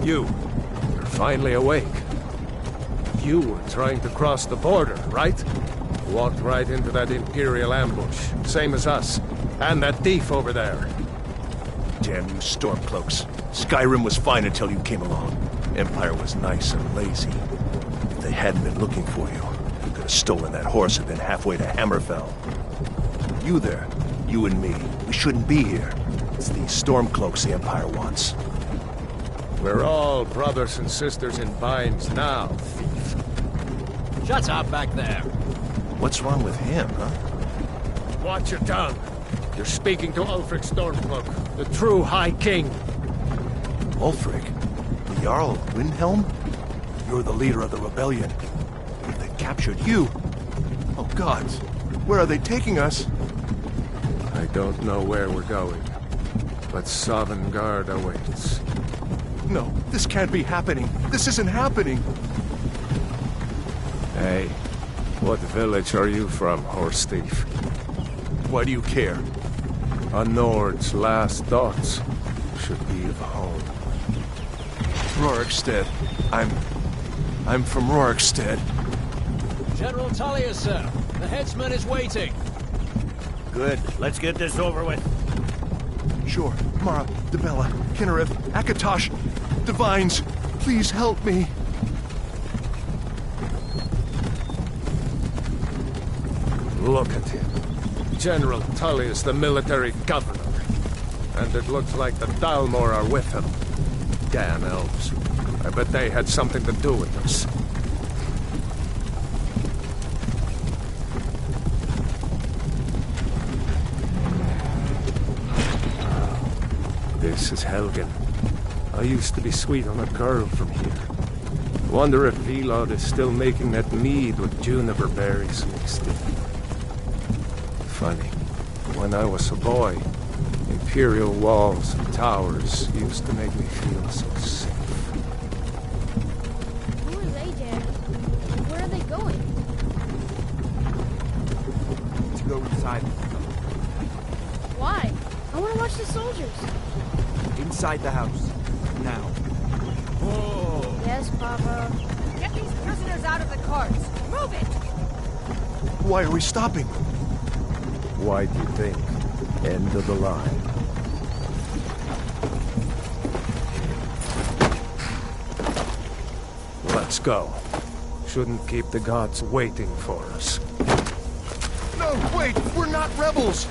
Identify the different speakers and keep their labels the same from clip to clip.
Speaker 1: You're finally awake. You were trying to cross the border, right? Walked right into that Imperial ambush, same as us. And that thief over there.
Speaker 2: Damn you Stormcloaks. Skyrim was fine until you came along. Empire was nice and lazy. If they hadn't been looking for you, you could have stolen that horse and been halfway to Hammerfell. You there, you and me, we shouldn't be here. It's these Stormcloaks the Empire wants.
Speaker 1: We're all brothers and sisters in binds now, thief.
Speaker 3: Shut up back there.
Speaker 2: What's wrong with him, huh?
Speaker 1: Watch your tongue. You're speaking to Ulfric Stormcloak, the true High King.
Speaker 2: Ulfric? The Jarl of Windhelm? You're the leader of the rebellion. If they captured you... Oh gods, where are they taking us?
Speaker 1: I don't know where we're going, but Sovngarde awaits.
Speaker 2: No, this can't be happening. This isn't happening.
Speaker 1: Hey, what village are you from, horse thief?
Speaker 2: Why do you care?
Speaker 1: A Nord's last thoughts should be of home.
Speaker 2: Rorikstead. I'm from Rorikstead.
Speaker 3: General Tullius, sir. The headsman is waiting.
Speaker 4: Good. Let's get this over with.
Speaker 2: Sure. Mara, Debella, Kinnereth, Akatosh, Divines, please help me.
Speaker 1: Look at him. General Tullius, the military governor. And it looks like the Dalmor are with him. Damn elves. I bet they had something to do with this. This is Helgen. I used to be sweet on a girl from here. Wonder if Vilod is still making that mead with juniper berries mixed in. Funny, when I was a boy, Imperial walls and towers used to make me feel so safe.
Speaker 5: Who are they, Dad? Where are they going?
Speaker 4: To go inside.
Speaker 5: Why? I want to watch the soldiers.
Speaker 4: Inside the house. Now.
Speaker 3: Whoa!
Speaker 5: Yes, Papa.
Speaker 6: Get these prisoners out of the carts. Move it!
Speaker 2: Why are we stopping?
Speaker 1: Why do you think? End of the line. Let's go. Shouldn't keep the gods waiting for us.
Speaker 2: No, wait! We're not rebels!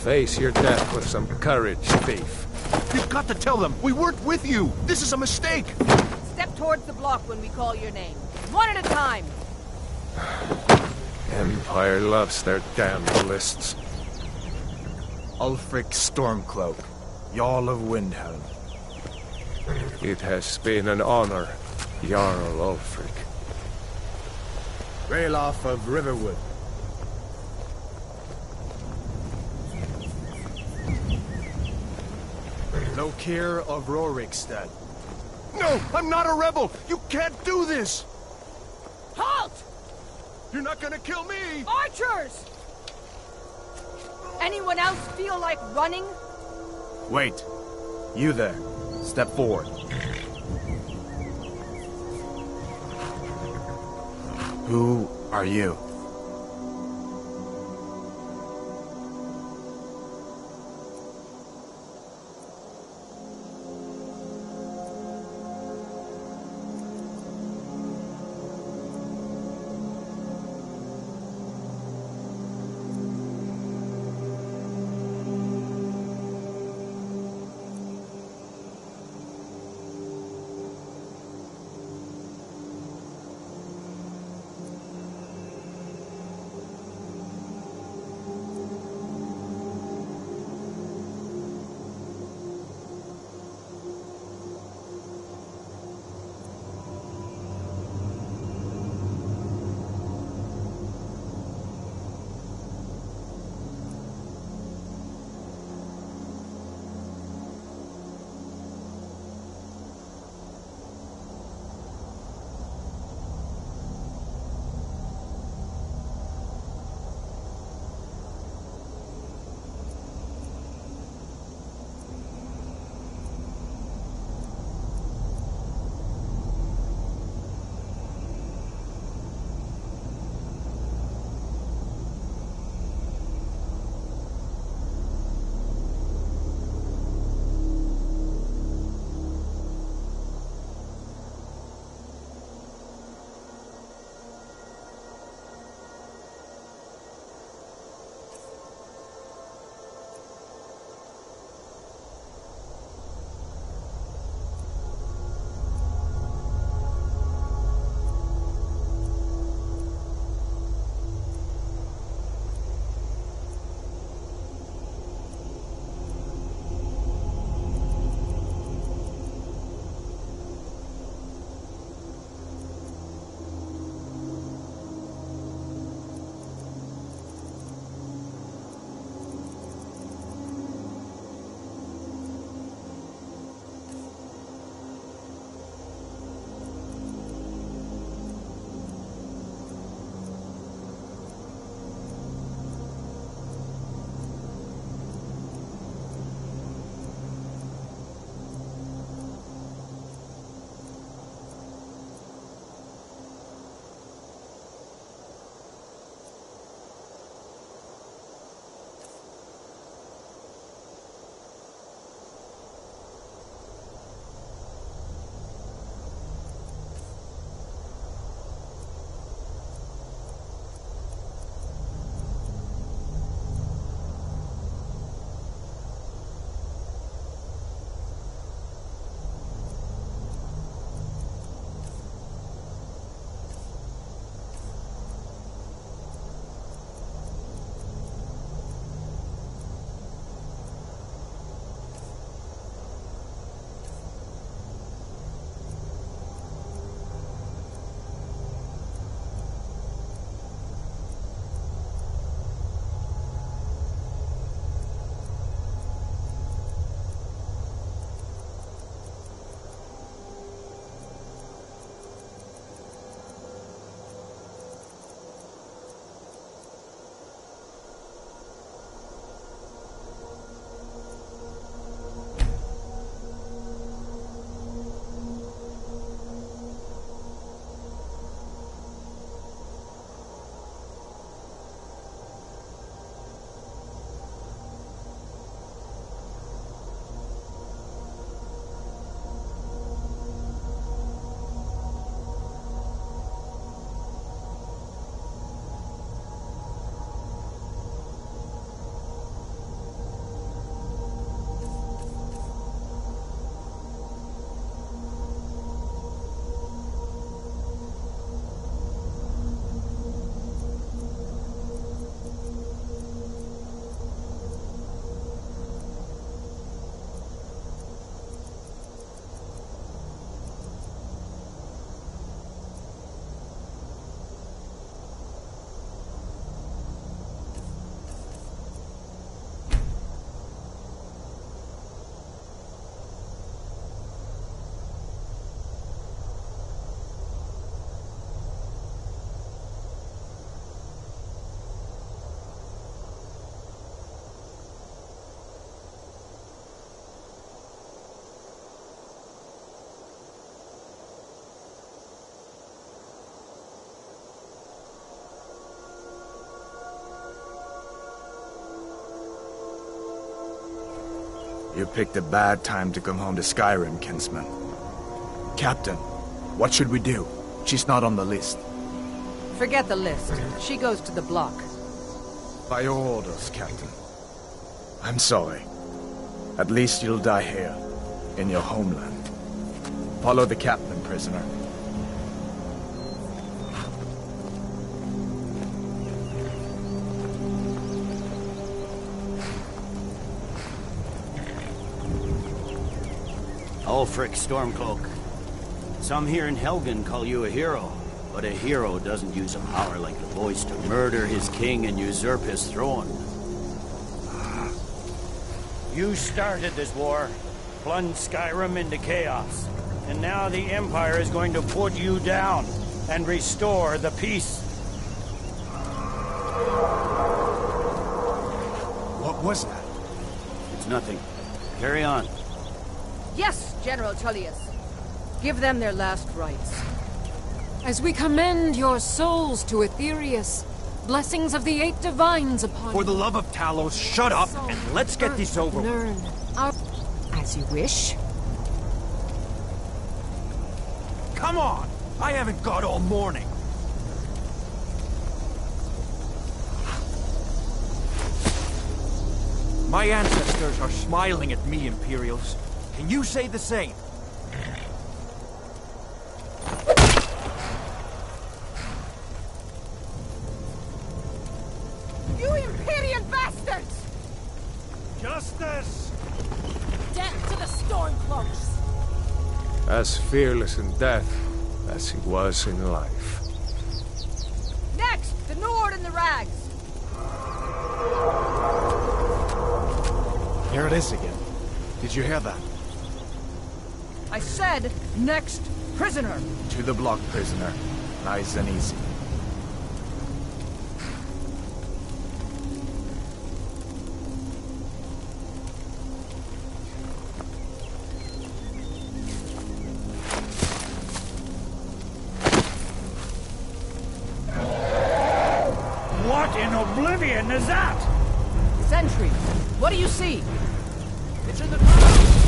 Speaker 1: Face your death with some courage, thief.
Speaker 2: You've got to tell them! We weren't with you! This is a mistake!
Speaker 6: Step towards the block when we call your name. One at a time.
Speaker 1: Empire loves their damn lists.
Speaker 4: Ulfric Stormcloak, Jarl of Windhelm.
Speaker 1: It has been an honor, Jarl Ulfric.
Speaker 4: Ralof of Riverwood. Lokir of Rorikstead.
Speaker 2: No! I'm not a rebel! You can't do this!
Speaker 6: Halt!
Speaker 2: You're not gonna kill me!
Speaker 6: Archers! Anyone else feel like running?
Speaker 4: Wait. You there. Step forward. Who are you? You picked a bad time to come home to Skyrim, kinsman. Captain, what should we do? She's not on the list.
Speaker 6: Forget the list. She goes to the block.
Speaker 4: By your orders, Captain. I'm sorry. At least you'll die here, in your homeland. Follow the captain, prisoner.
Speaker 7: Ulfric Stormcloak. Some here in Helgen call you a hero, but a hero doesn't use a power like the voice to murder his king and usurp his throne. You started this war, plunged Skyrim into chaos, and now the Empire is going to put you down and restore the peace.
Speaker 4: What was that?
Speaker 7: It's nothing. Carry on.
Speaker 6: Yes, General Tullius. Give them their last rites.
Speaker 8: As we commend your souls to Aetherius, blessings of the eight divines upon
Speaker 9: For the love of Talos, shut up and let's get this over with.
Speaker 8: Nirn. As you wish.
Speaker 9: Come on! I haven't got all morning. My ancestors are smiling at me, Imperials. Can you say the same?
Speaker 6: You Imperial bastards!
Speaker 9: Justice!
Speaker 6: Death to the Stormcloaks!
Speaker 1: As fearless in death as he was in life.
Speaker 6: Next, the Nord and the Rags.
Speaker 4: Here it is again. Did you hear that?
Speaker 6: I said, next, prisoner.
Speaker 4: To the block, prisoner. Nice and easy.
Speaker 7: What in oblivion is that?
Speaker 6: Sentry, what do you see?
Speaker 3: It's in the ground!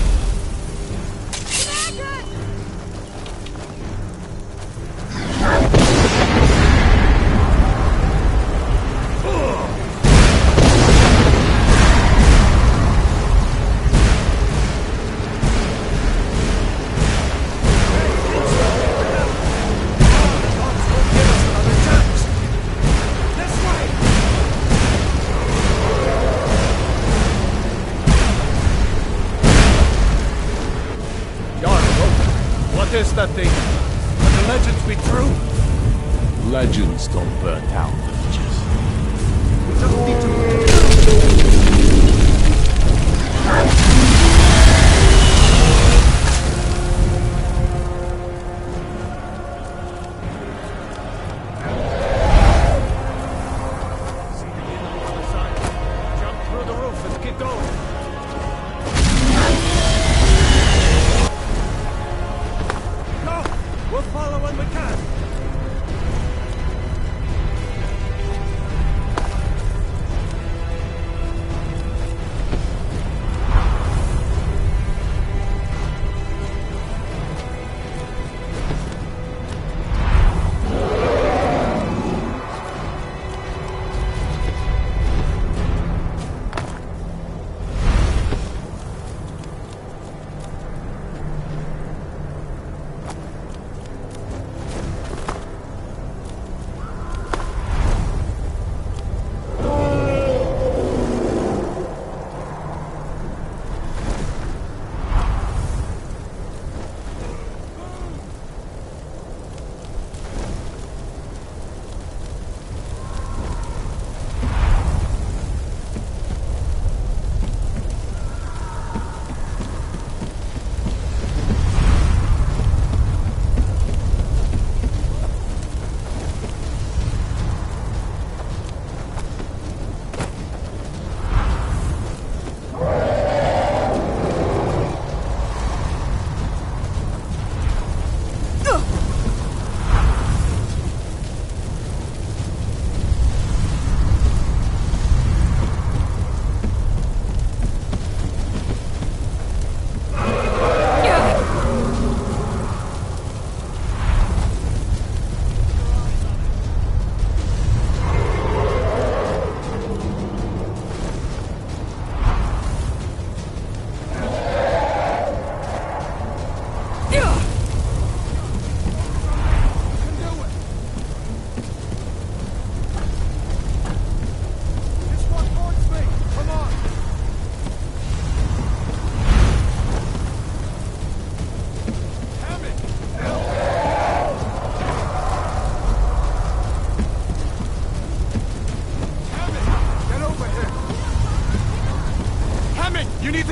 Speaker 1: What is that thing? Can the legends be true?
Speaker 2: Legends don't burn down villages.
Speaker 1: We just need to... See the end on the other side. Jump through the roof and keep going. We'll follow when we can.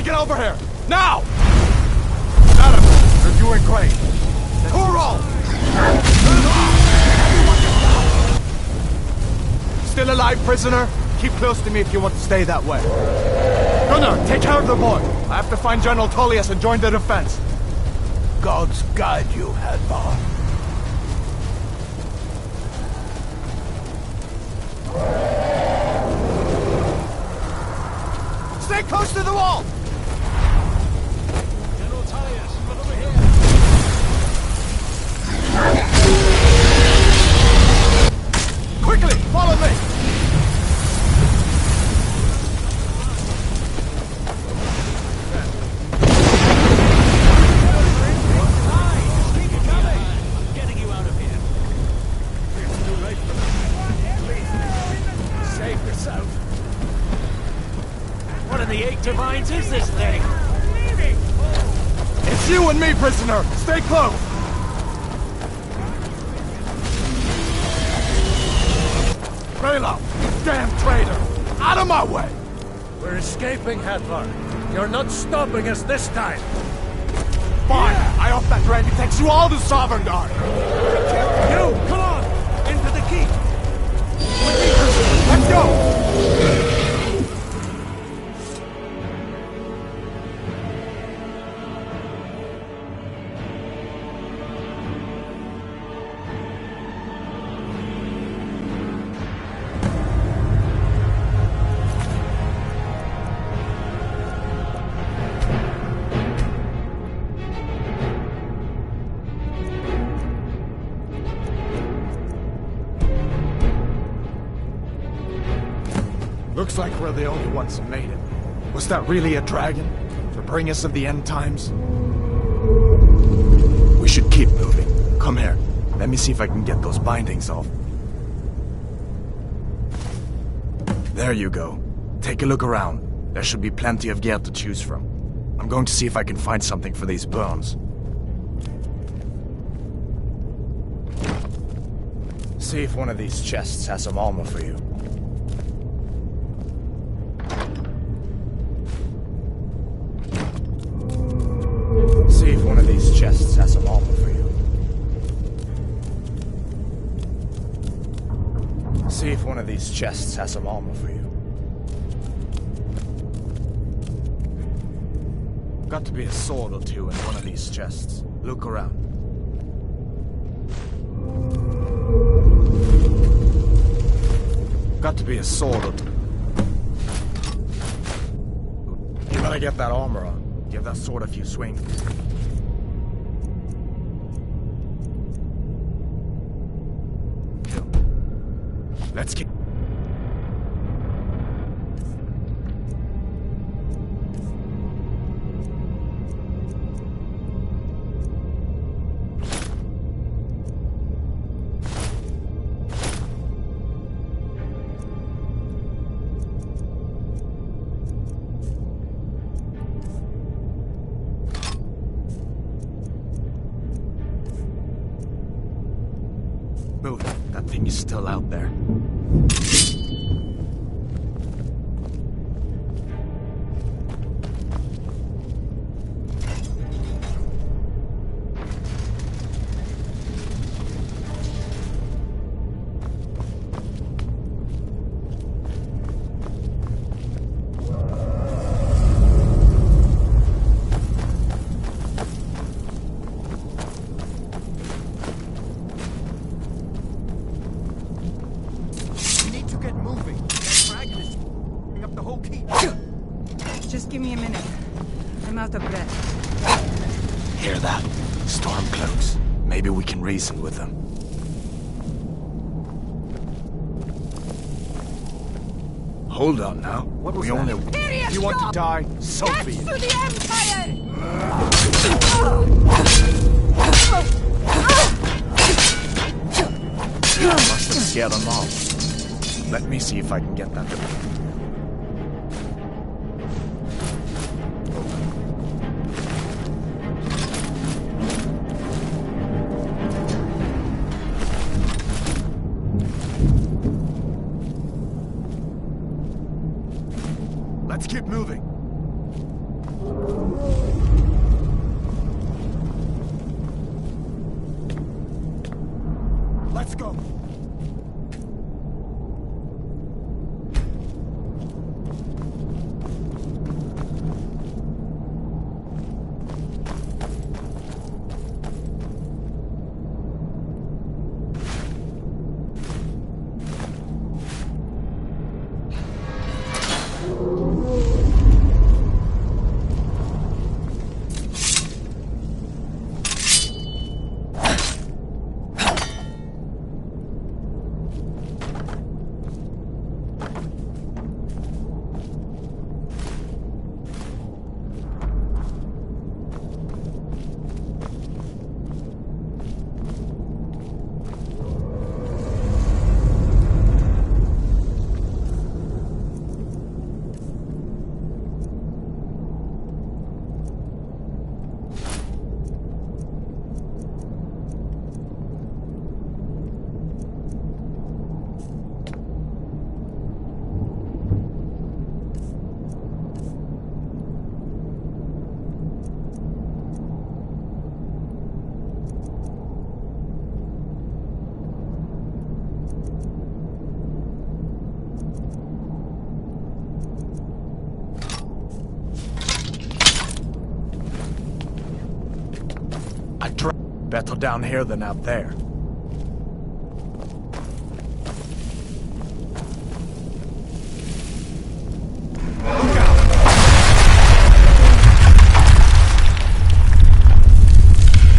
Speaker 4: to get over here! Now! Adam, you're doing great. Hurrah! Still alive, prisoner? Keep close to me if you want to stay that way. Gunnar, take care of the boy. I have to find General Tullius and join the defense.
Speaker 2: Gods guide you, Hadvar.
Speaker 4: Stay close to the wall!
Speaker 3: General Tullius, look over here.
Speaker 4: Quickly, follow me!
Speaker 3: Divines is this thing?
Speaker 4: It's you and me, prisoner! Stay close! Raylo, you damn traitor! Out of my way!
Speaker 1: We're escaping, Hadvar. You're not stopping us this time.
Speaker 4: Fine! I hope that Randy takes you all to Sovereign Guard!
Speaker 1: You, come on! Into the keep!
Speaker 4: Let's go! Looks like we're the only ones who made it. Was that really a dragon? To bring us of the end times? We should keep moving. Come here. Let me see if I can get those bindings off. There you go. Take a look around. There should be plenty of gear to choose from. I'm going to see if I can find something for these burns. See if one of these chests has some armor for you. See if one of these chests has some armor for you. See if one of these chests has some armor for you. Got to be a sword or two in one of these chests. Look around. Got to be a sword or two. You gotta get that armor on. Give that sword a few swings. Let's keep... Move. That thing is still out there.
Speaker 6: Just give me a minute. I'm out of breath.
Speaker 4: Hear that? Stormcloaks. Maybe we can reason with them. Hold on now. What was that?
Speaker 6: If
Speaker 4: you want to die, so be it.
Speaker 6: To the Empire!
Speaker 4: Must have scared them off. Let me see if I can get that. Let's keep moving. Better down here than out there.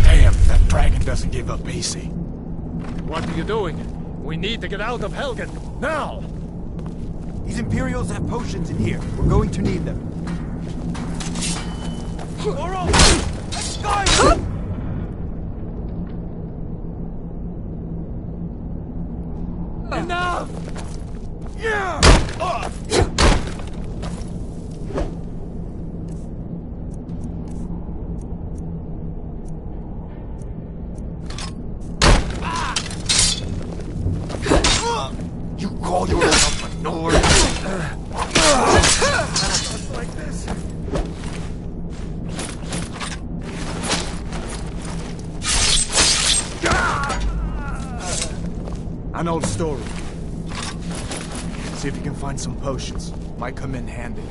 Speaker 4: Damn, that dragon doesn't give up easy.
Speaker 1: What are you doing? We need to get out of Helgen, now!
Speaker 9: These Imperials have potions in here. We're going to need them. Oro! Let's go!
Speaker 1: Enough!
Speaker 9: Yeah! You call yourself a Nord?
Speaker 1: Just like this.
Speaker 4: An old story. See if you can find some potions. Might come in handy.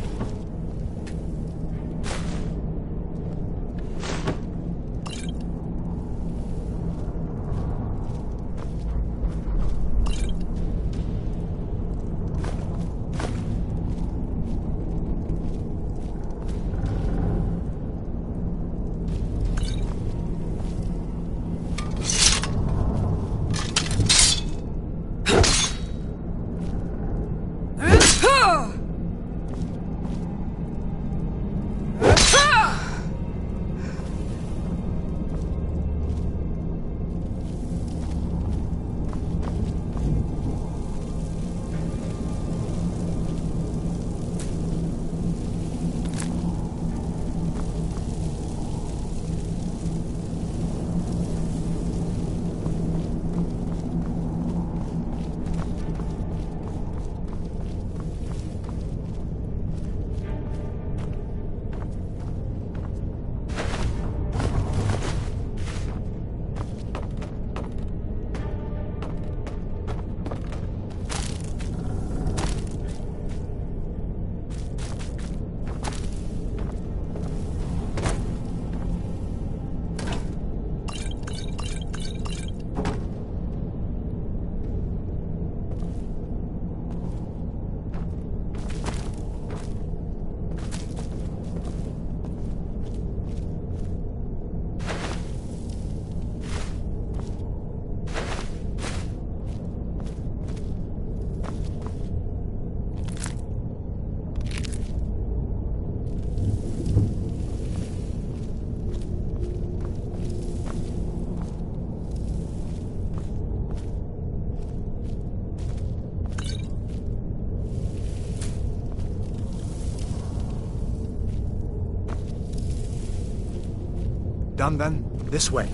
Speaker 4: Done then? This way.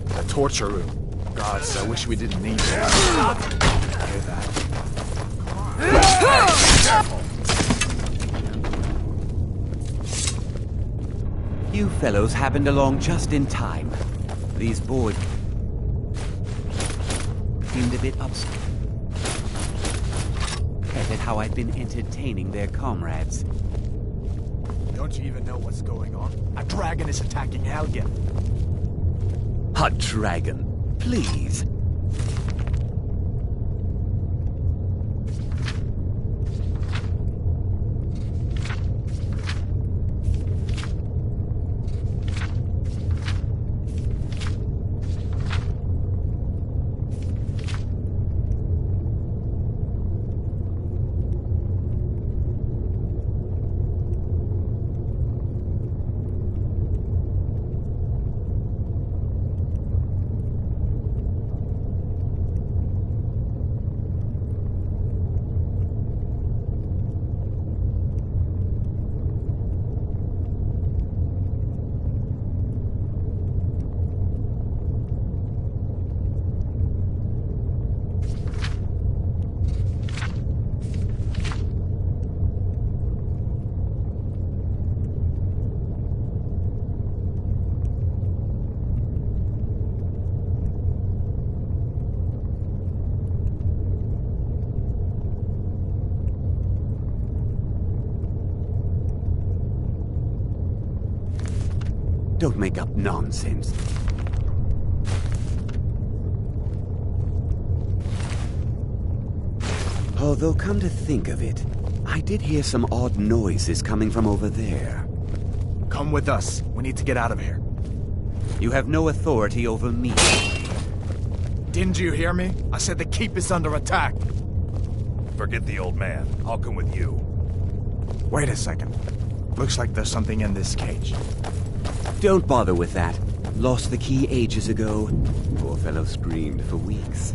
Speaker 4: The torture room. Gods, I wish we didn't need that. Hear that?
Speaker 10: You fellows happened along just in time. These boys seemed a bit upset at how I'd been entertaining their comrades.
Speaker 4: Don't you even know what's going on? A dragon is attacking Helgen.
Speaker 10: A dragon, please. Don't make up nonsense. Although, come to think of it, I did hear some odd noises coming from over there.
Speaker 4: Come with us. We need to get out of here.
Speaker 10: You have no authority over me.
Speaker 4: Didn't you hear me? I said the keep is under attack.
Speaker 2: Forget the old man. I'll come with you.
Speaker 4: Wait a second. Looks like there's something in this cage.
Speaker 10: Don't bother with that. Lost the key ages ago. Poor fellow screamed for weeks.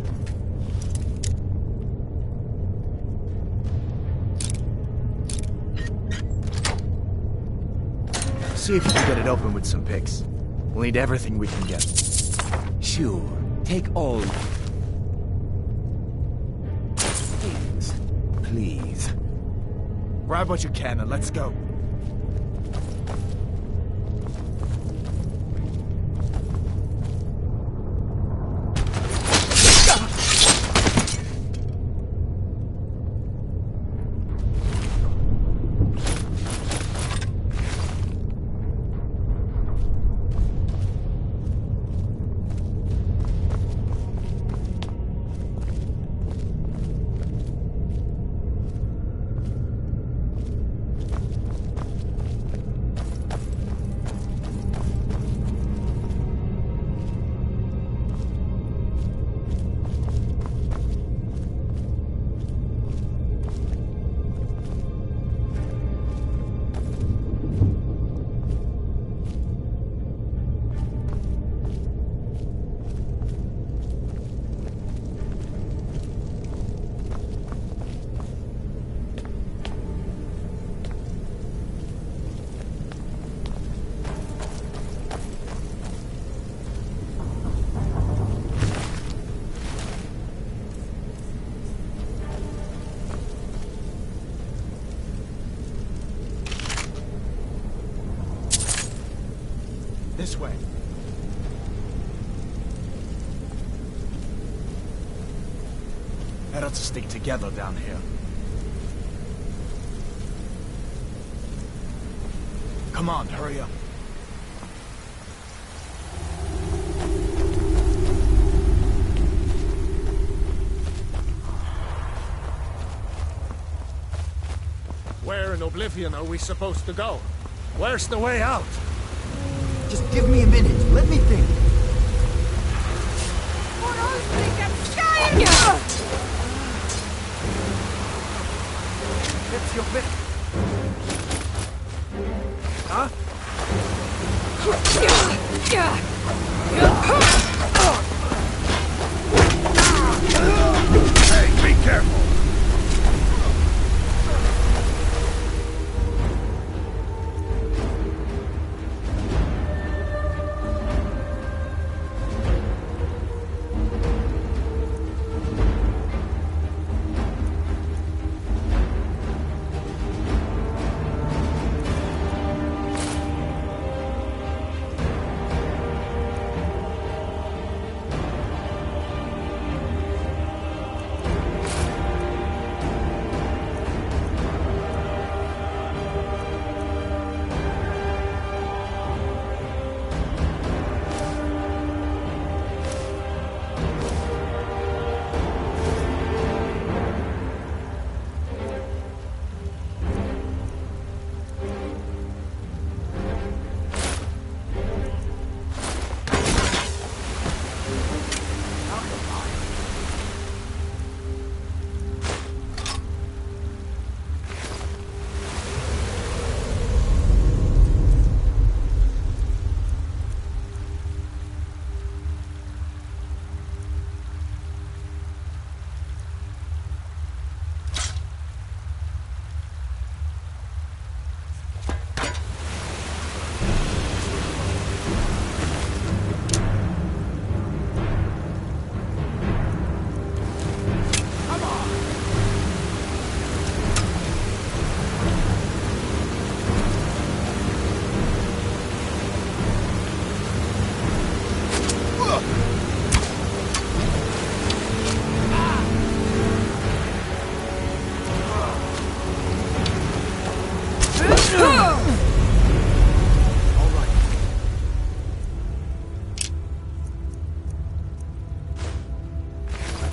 Speaker 4: See if you can get it open with some picks. We'll need everything we can get.
Speaker 10: Sure. Take all things, please.
Speaker 4: Grab what you can and let's go. This way. Better to stick together down here. Come on, hurry up.
Speaker 1: Where in Oblivion are we supposed to go? Where's the way out?
Speaker 9: Just give me a minute. Let me think. That's your bit. Huh?
Speaker 2: Hey, be careful!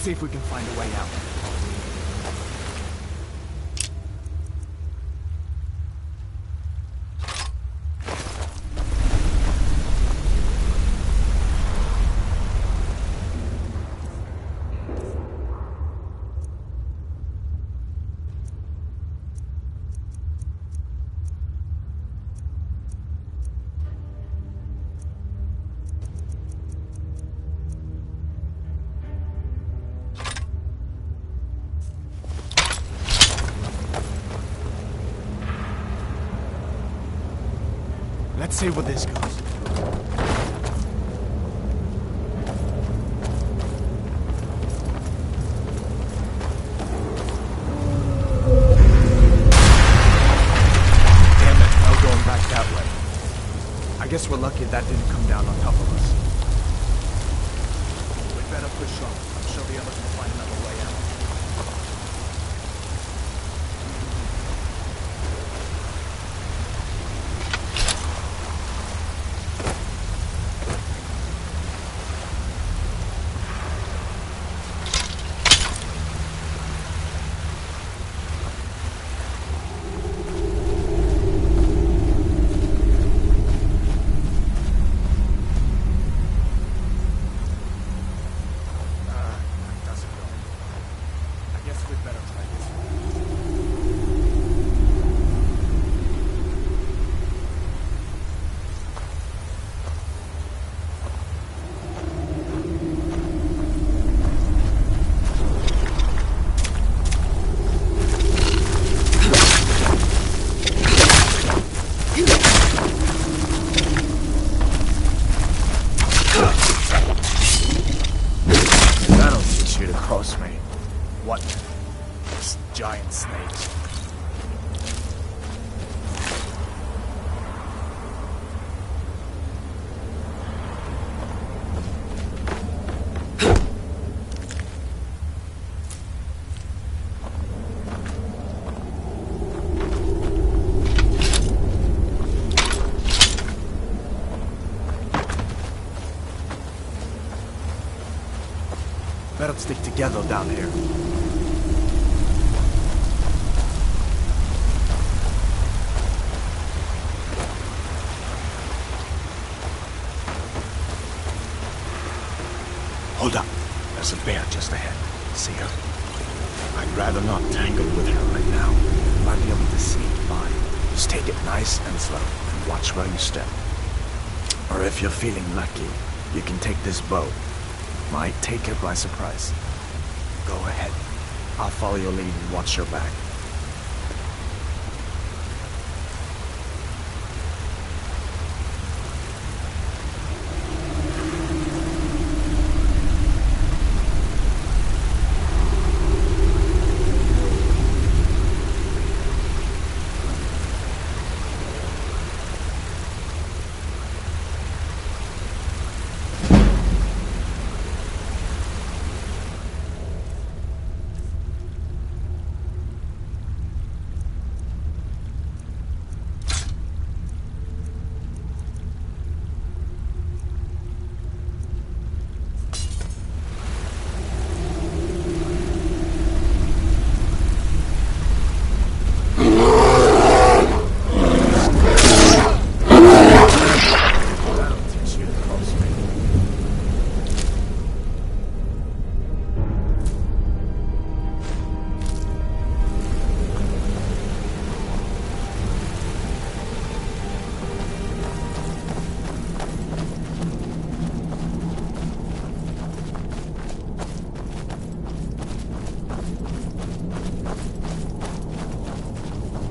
Speaker 4: see if we can find a way out. Let's see where this goes. Damn it, no going back that way. I guess we're lucky that didn't come down on top of us. We'd better push on. I'm sure the others will find another way out. Giant snakes. Better stick together down here. Hold up. There's a bear just ahead. See her? I'd rather not tangle with her right now. Might be able to sneak by. Just take it nice and slow, and watch where you step. Or if you're feeling lucky, you can take this bow. Might take her by surprise. Go ahead. I'll follow your lead and watch your back.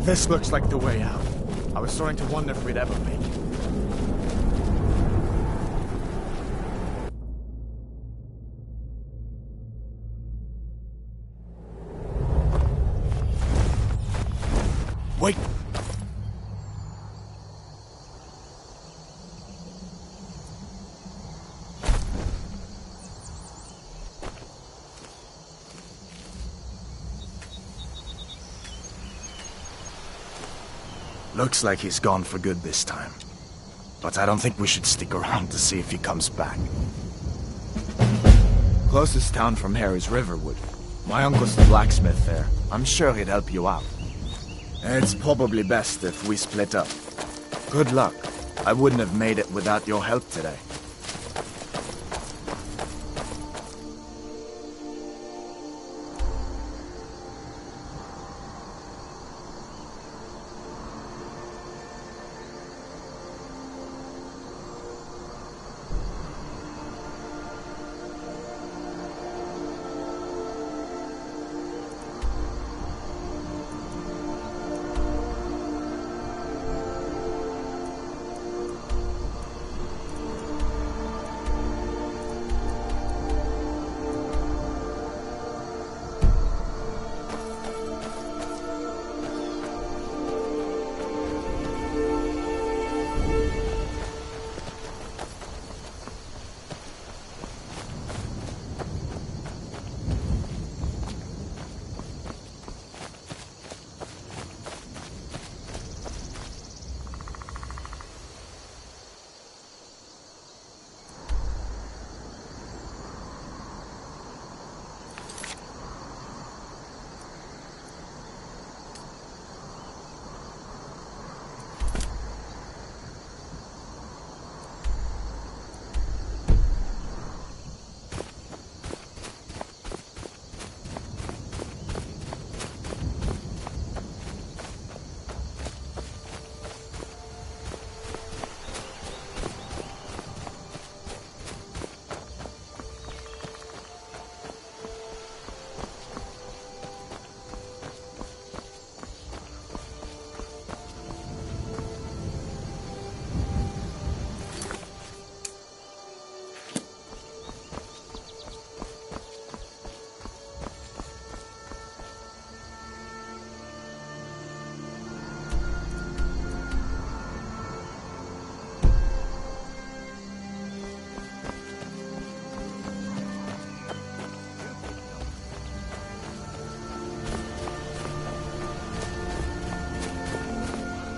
Speaker 4: This looks like the way out. I was starting to wonder if we'd ever make it. Wait! Looks like he's gone for good this time. But I don't think we should stick around to see if he comes back.
Speaker 11: Closest town from here is Riverwood. My uncle's the blacksmith there. I'm sure he'd help you out. It's probably best if we split up. Good luck. I wouldn't have made it without your help today.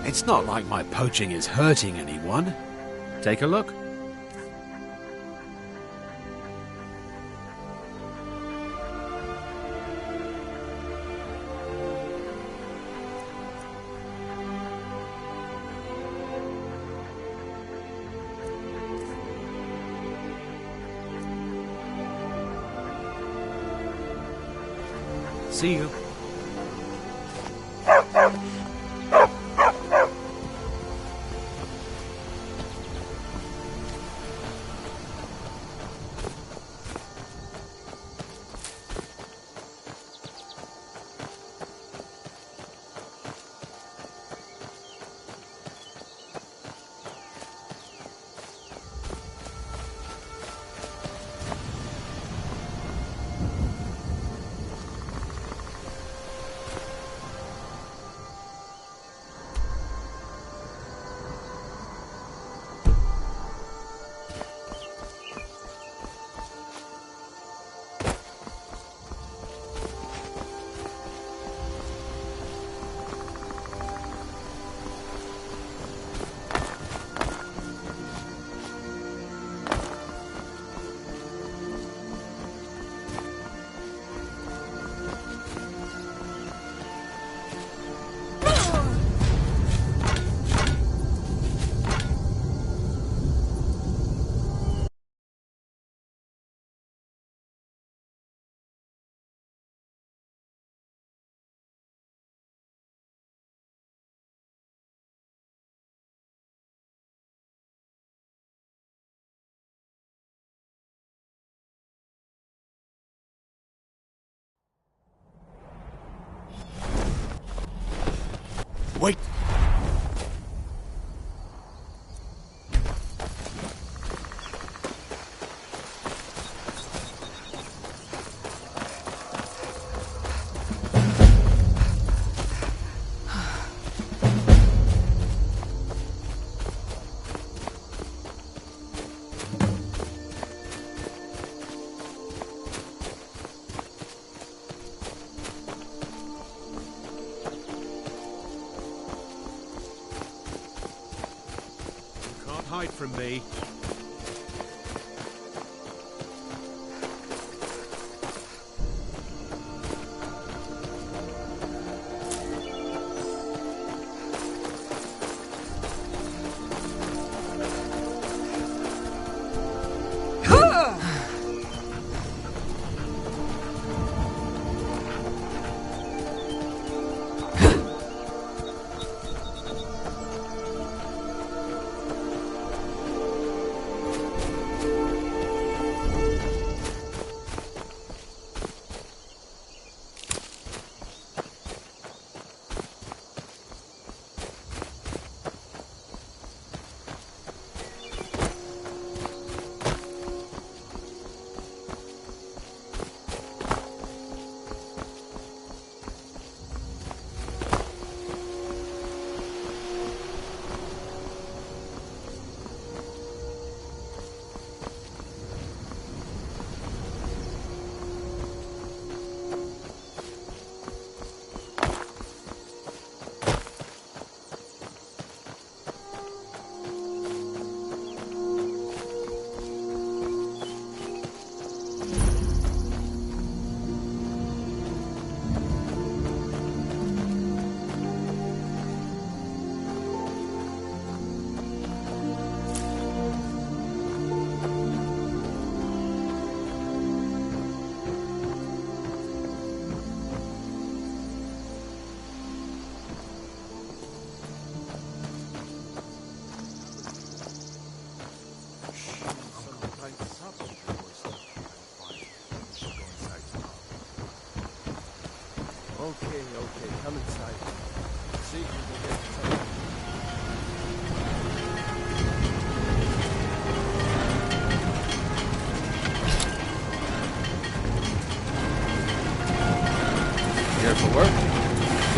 Speaker 12: It's not like my poaching is hurting anyone. Take a look. See you.
Speaker 11: Wait!
Speaker 12: Hide from me.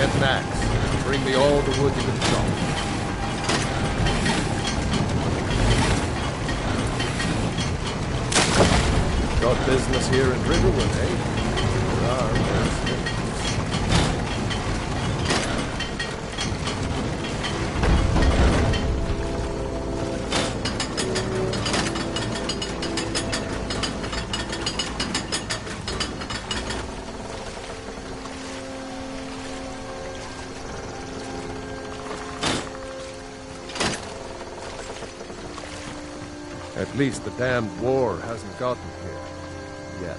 Speaker 1: Get an axe, and bring me all the wood you can chop. Got business here in Riverwood, eh? There are worse things. At least the damned war hasn't gotten here. Yet.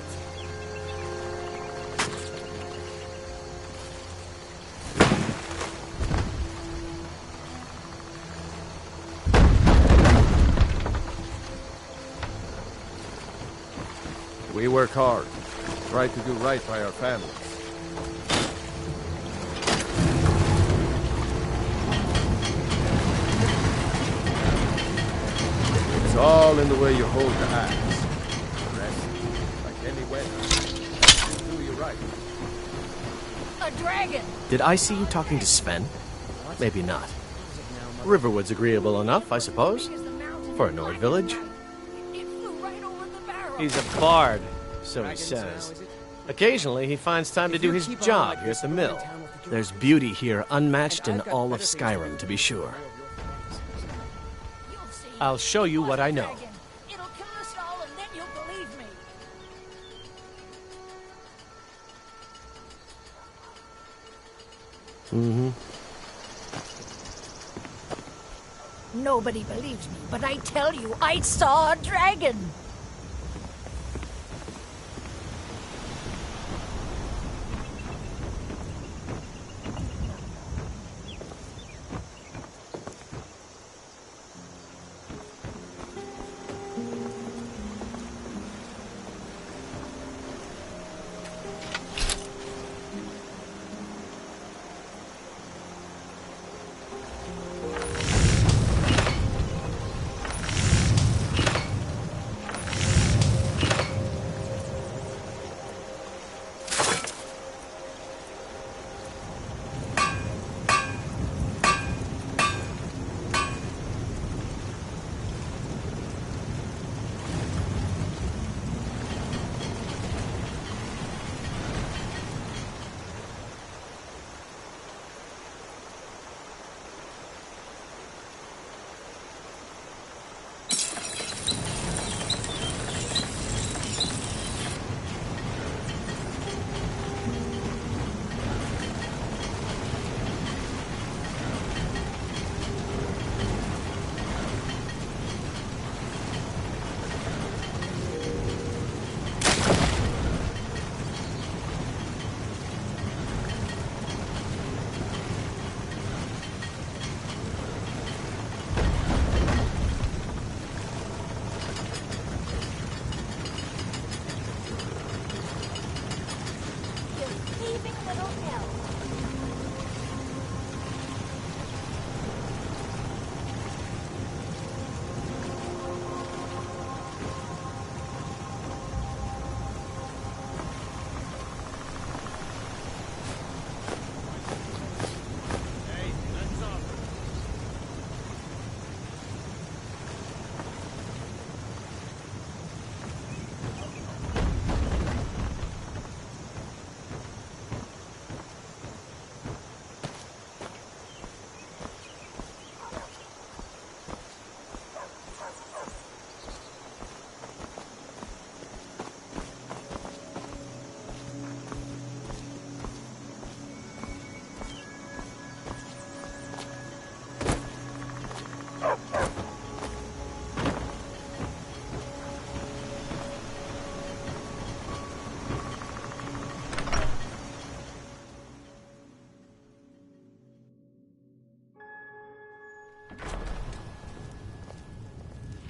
Speaker 1: We work hard. Try to do right by our families. It's all in the way you hold the axe. The rest, like any weapon, do you right.
Speaker 6: A dragon!
Speaker 13: Did I see you talking to Sven? Maybe not. Riverwood's agreeable enough, I suppose. For a Nord village. He's a bard, so he says. Occasionally, he finds time to do his job here at the mill. There's beauty here unmatched in all of Skyrim, to be sure. I'll show you what I know.
Speaker 6: It'll kill us all, and then you'll believe me. Nobody believes me, but I tell you, I saw a dragon.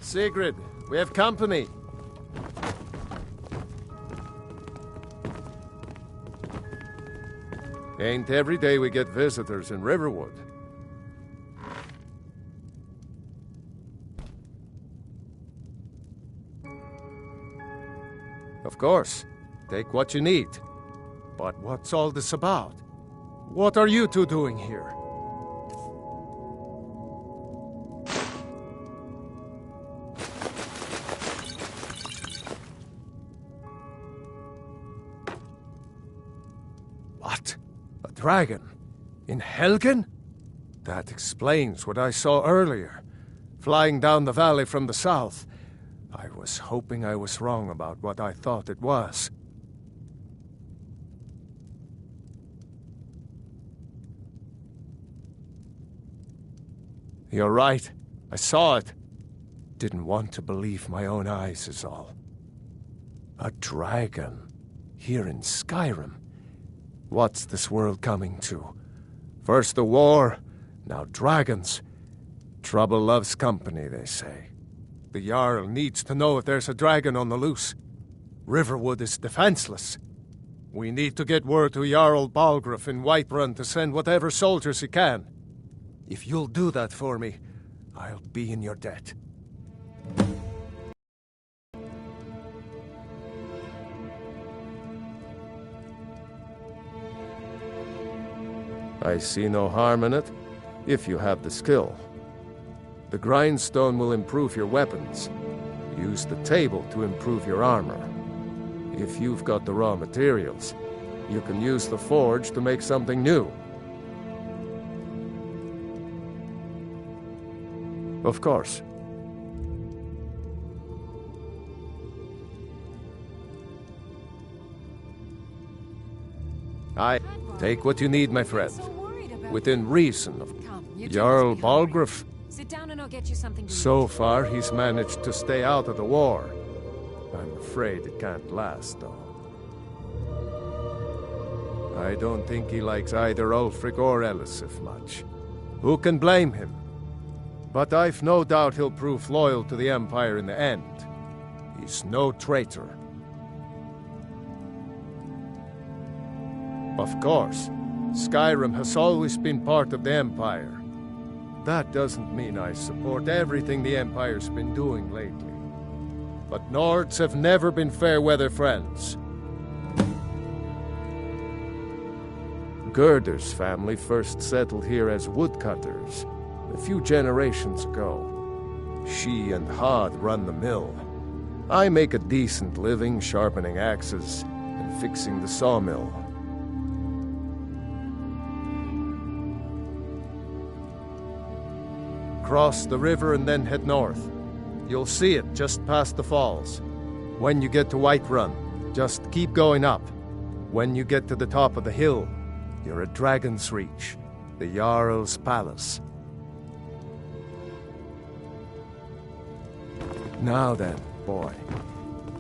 Speaker 1: Sigrid, we have company. Ain't every day we get visitors in Riverwood. Of course, take what you need. But what's all this about? What are you two doing here? What? A dragon? In Helgen? That explains what I saw earlier. Flying down the valley from the south. I was hoping I was wrong about what I thought it was. You're right. I saw it. Didn't want to believe my own eyes is all. A dragon. Here in Skyrim. What's this world coming to? First the war, now dragons. Trouble loves company, they say. The Jarl needs to know if there's a dragon on the loose. Riverwood is defenseless. We need to get word to Jarl Balgruuf in Whiterun to send whatever soldiers he can. If you'll do that for me, I'll be in your debt. I see no harm in it, if you have the skill. The grindstone will improve your weapons. Use the table to improve your armor. If you've got the raw materials, you can use the forge to make something new. Of course. Take what you need, my friend. Within reason of Jarl Balgruuf.
Speaker 8: Sit down and I'll get you something to
Speaker 1: So far, he's managed to stay out of the war. I'm afraid it can't last, though. I don't think he likes either Ulfric or Elisif much. Who can blame him? But I've no doubt he'll prove loyal to the Empire in the end. He's no traitor. Of course, Skyrim has always been part of the Empire. That doesn't mean I support everything the Empire's been doing lately. But Nords have never been fair-weather friends. Gerder's family first settled here as woodcutters a few generations ago. She and Hod run the mill. I make a decent living sharpening axes and fixing the sawmill. Cross the river and then head north. You'll see it just past the falls. When you get to Whiterun, just keep going up. When you get to the top of the hill, you're at Dragon's Reach, the Jarl's palace. Now then, boy.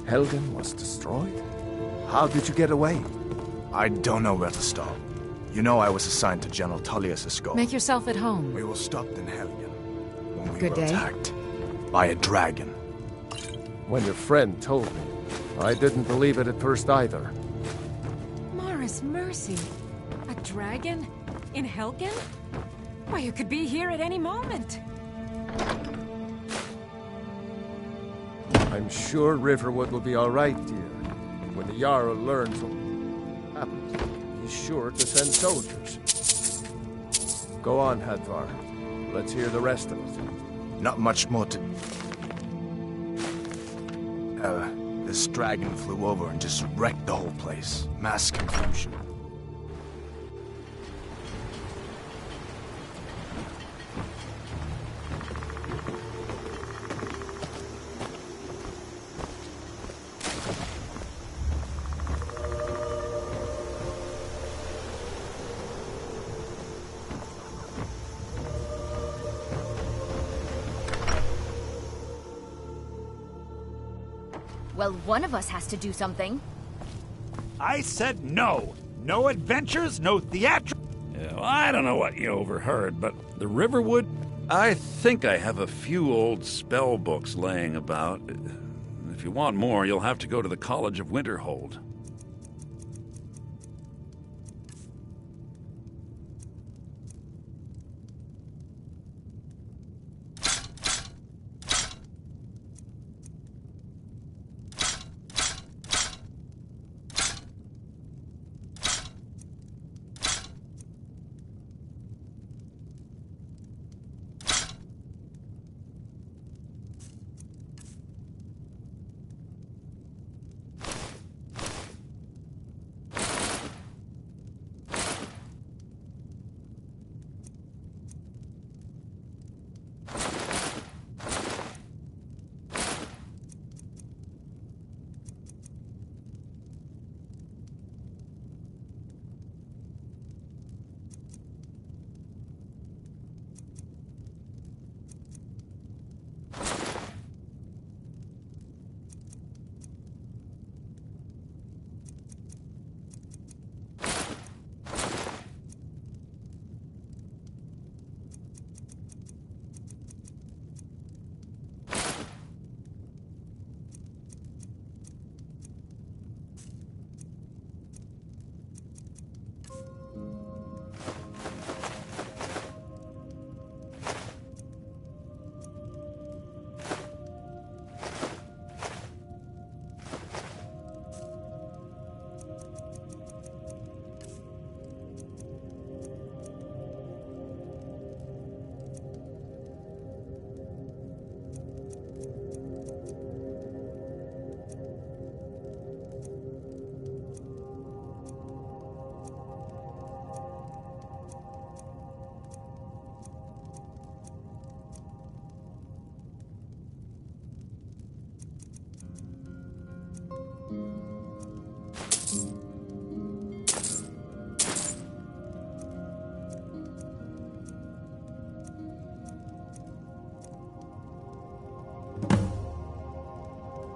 Speaker 1: Helgen was destroyed? How did you get away?
Speaker 11: I don't know where to start. You know I was assigned to General Tullius' scope.
Speaker 8: Make yourself at home.
Speaker 11: We were stopped in Helgen when we
Speaker 8: Good
Speaker 11: were
Speaker 8: day.
Speaker 11: attacked by a dragon.
Speaker 1: When your friend told me, I didn't believe it at first either.
Speaker 8: Morris Mercy. A dragon? In Helgen? Why, you could be here at any moment.
Speaker 1: I'm sure Riverwood will be all right, dear. When the Jarl learns what happened, he's sure to send soldiers. Go on, Hadvar. Let's hear the rest of it.
Speaker 11: Not much more to... this dragon flew over and just wrecked the whole place. Mass confusion.
Speaker 14: Well, one of us has to do something.
Speaker 15: I said no. No adventures, no theatrics.
Speaker 16: Yeah, well, I don't know what you overheard, but the Riverwood... I think I have a few old spell books laying about. If you want more, you'll have to go to the College of Winterhold.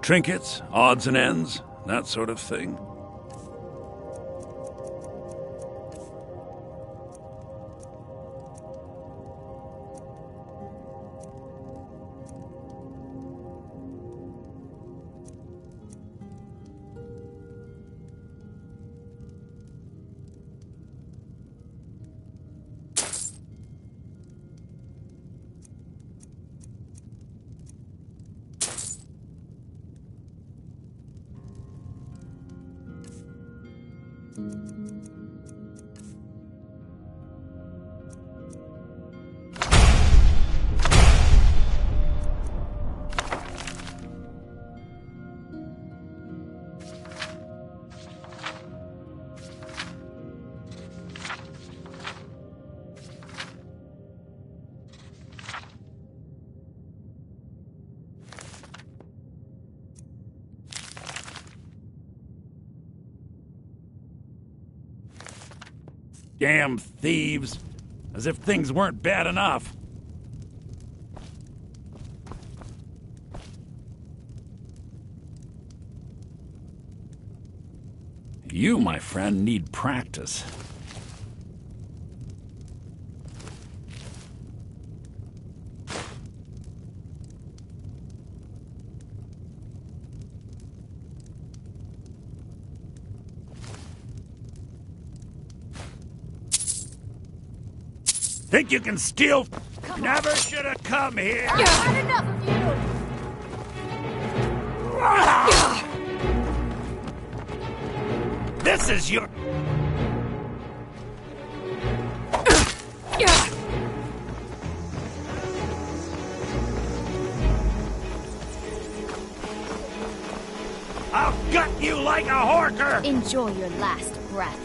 Speaker 16: Trinkets, odds and ends, that sort of thing. Damn thieves. As if things weren't bad enough. You, my friend, need practice. Think you can steal? Never should have come here.
Speaker 5: I've had enough of you.
Speaker 16: This is your... I'll gut you like a horker!
Speaker 14: Enjoy your last breath.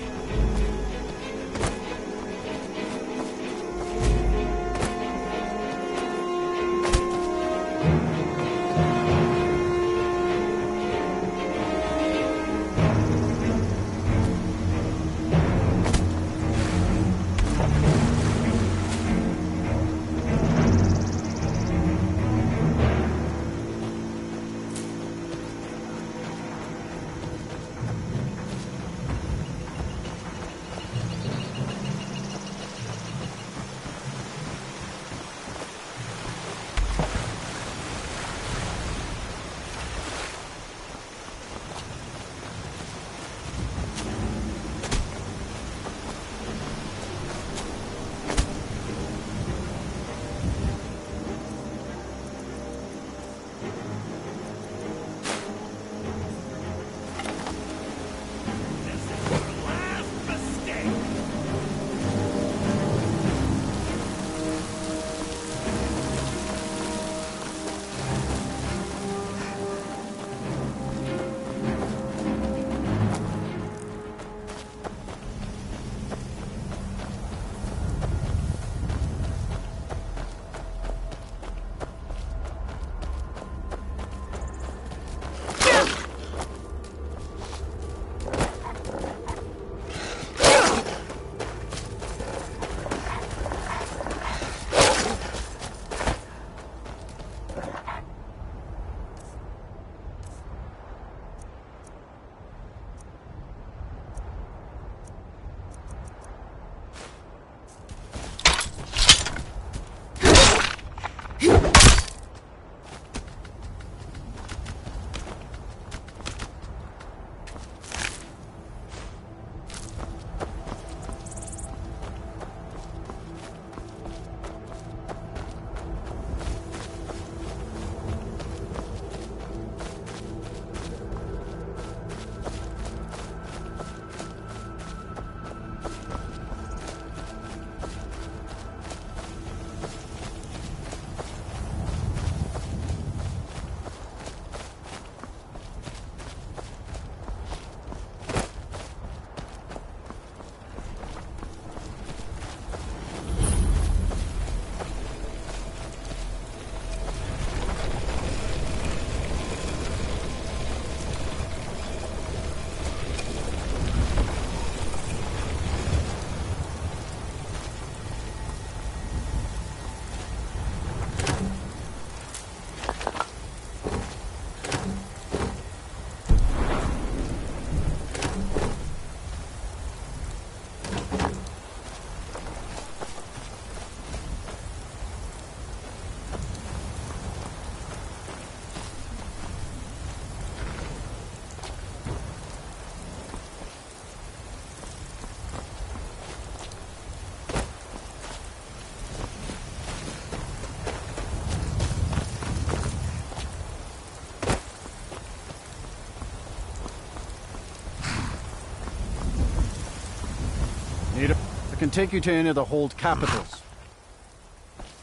Speaker 17: can take you to any of the hold capitals.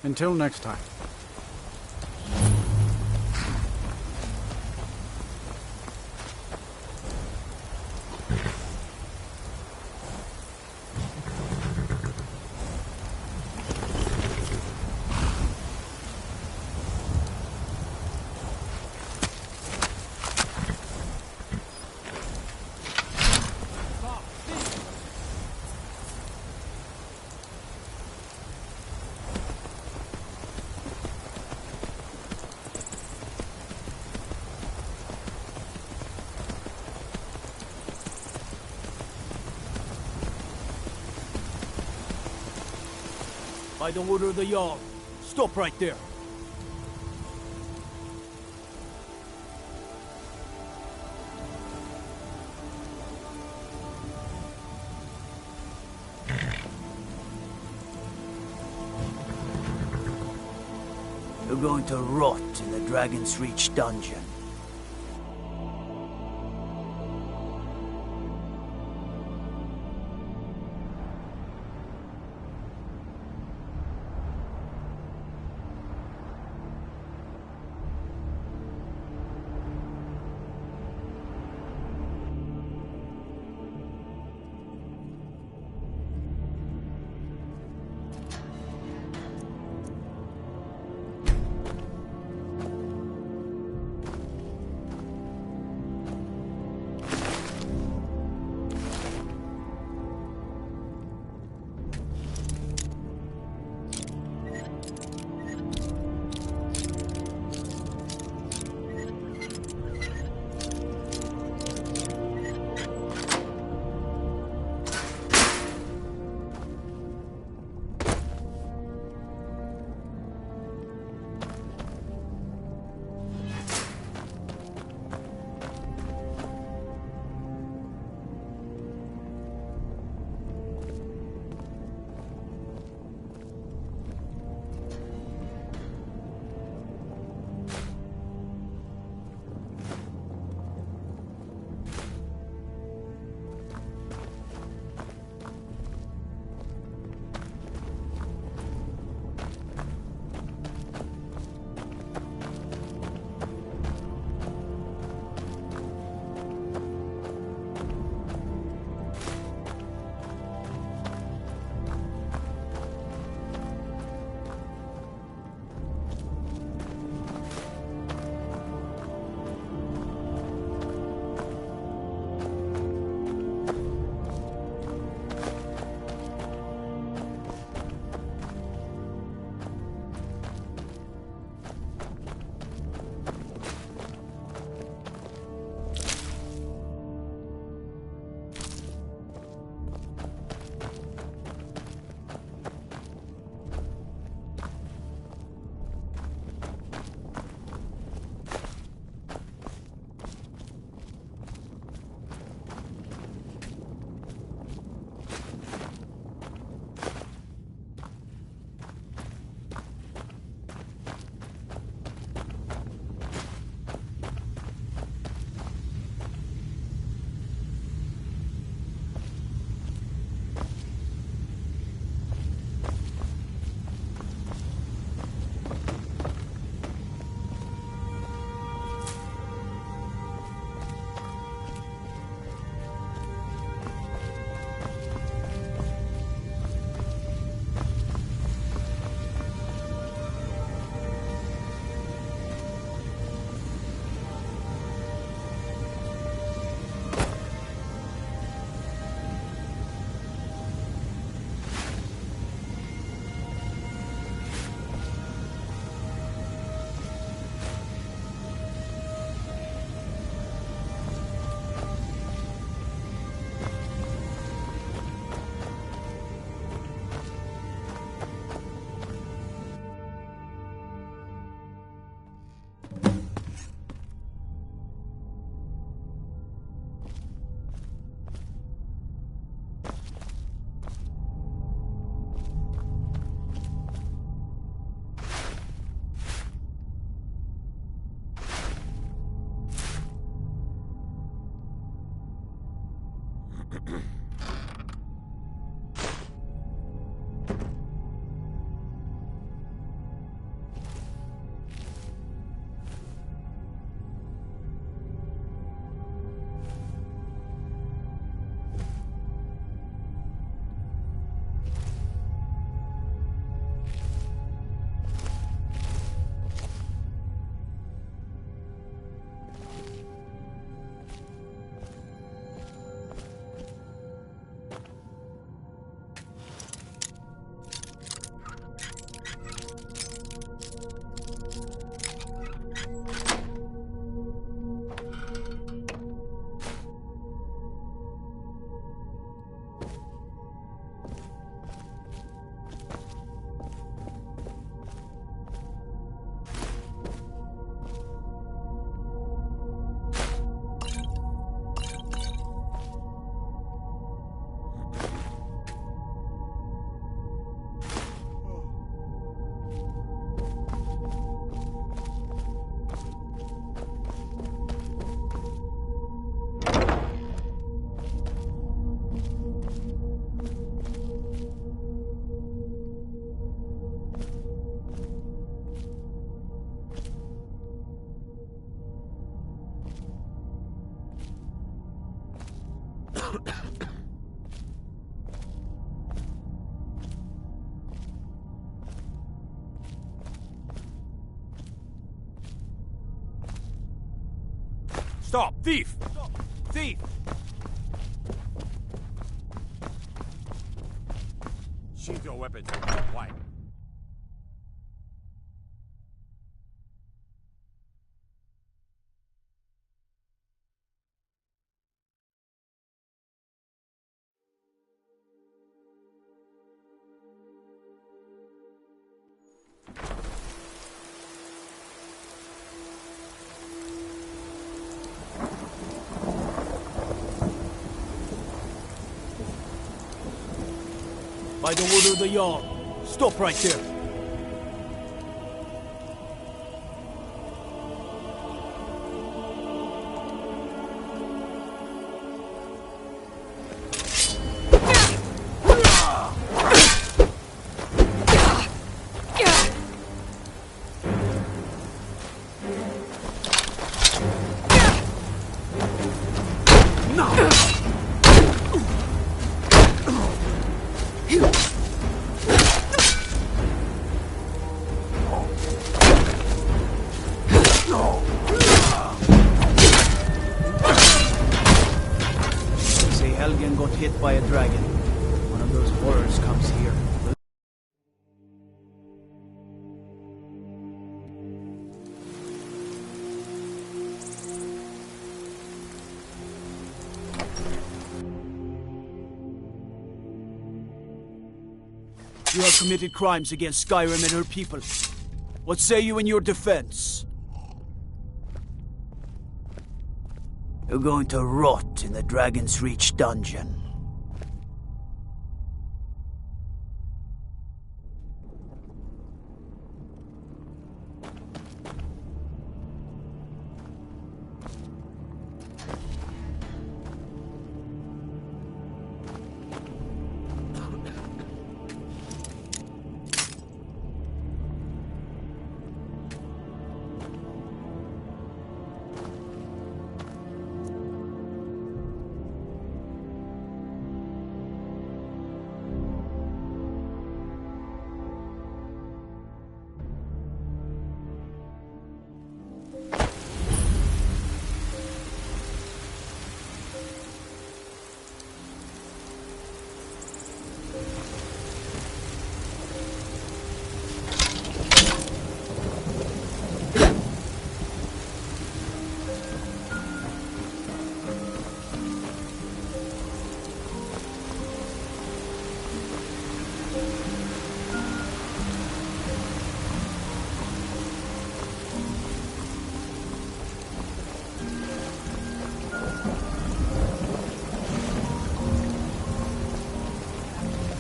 Speaker 17: Until next time.
Speaker 9: By the order of the Jarl. Stop right there.
Speaker 18: You're going to rot in the Dragon's Reach dungeon.
Speaker 9: Stop! Thief! Thief! Sheath your weapons. Why?
Speaker 18: By the wood of the Jarl. Stop right there. Hit by a dragon. One of those horrors comes here. You have committed crimes against Skyrim and her people. What say you in your defense? You're going to rot in the Dragon's Reach dungeon.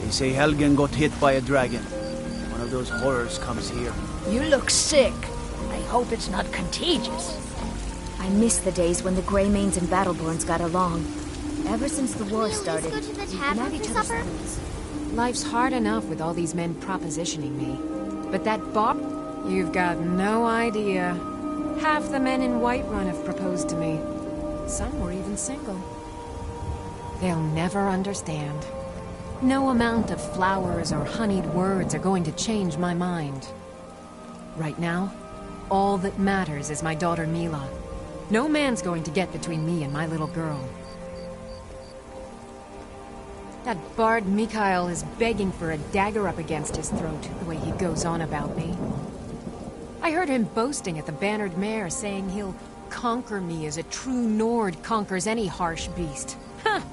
Speaker 18: They say Helgen got hit by a dragon. One of those horrors comes here.
Speaker 14: You look sick. I hope it's not contagious. I miss the days when the Greymanes and Battleborns got along. Ever since the war started,
Speaker 5: Let's go to the
Speaker 14: we've been
Speaker 5: tavern
Speaker 14: at each
Speaker 5: for
Speaker 14: other's
Speaker 5: supper?
Speaker 14: throats.
Speaker 8: Life's hard enough with all these men propositioning me. But that Bob, you've got no idea. Half the men in Whiterun have proposed to me. Some were even single. They'll never understand. No amount of flowers or honeyed words are going to change my mind. Right now, all that matters is my daughter Mila. No man's going to get between me and my little girl. That bard Mikhail is begging for a dagger up against his throat, the way he goes on about me. I heard him boasting at the Bannered Mare, saying he'll conquer me as a true Nord conquers any harsh beast. Ha!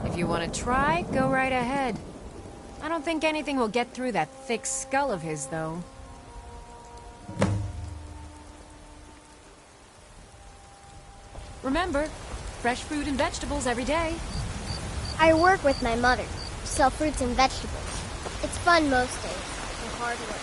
Speaker 8: If you want to try, go right ahead. I don't think anything will get through that thick skull of his, though. Remember, fresh fruit and vegetables every day.
Speaker 5: I work with my mother. Sell fruits and vegetables. It's fun most days. And hard work.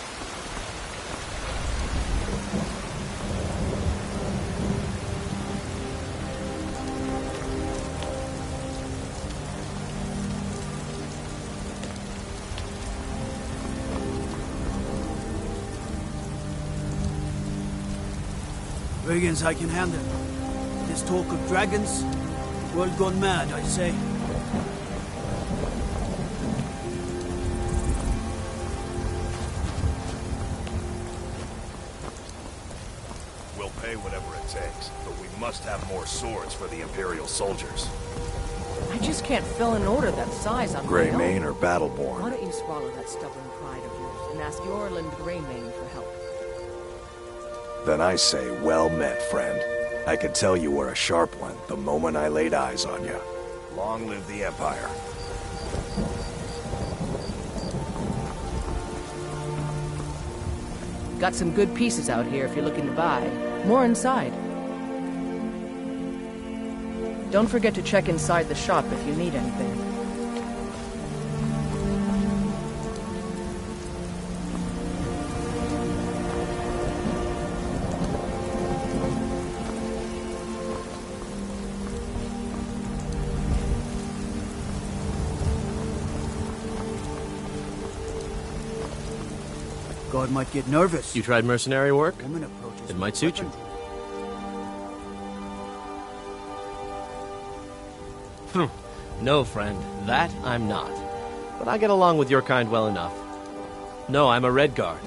Speaker 18: Brigands I can handle. This talk of dragons, world gone mad, I say.
Speaker 2: must have more swords for the Imperial soldiers.
Speaker 6: I just can't fill an order that size on my own.
Speaker 2: Greymane or
Speaker 6: Why
Speaker 2: Battleborn?
Speaker 6: don't you swallow that stubborn pride of yours and ask Yorland Greymane for help?
Speaker 2: Then I say, well met, friend. I could tell you were a sharp one the moment I laid eyes on you. Long live the Empire.
Speaker 6: Got some good pieces out here if you're looking to buy. More inside. Don't forget to check inside the shop if you need anything.
Speaker 18: God might get nervous.
Speaker 13: You tried mercenary work?
Speaker 18: Woman approaches
Speaker 13: It might suit you. No, friend. That I'm not. But I get along with your kind well enough. No, I'm a Red Guard.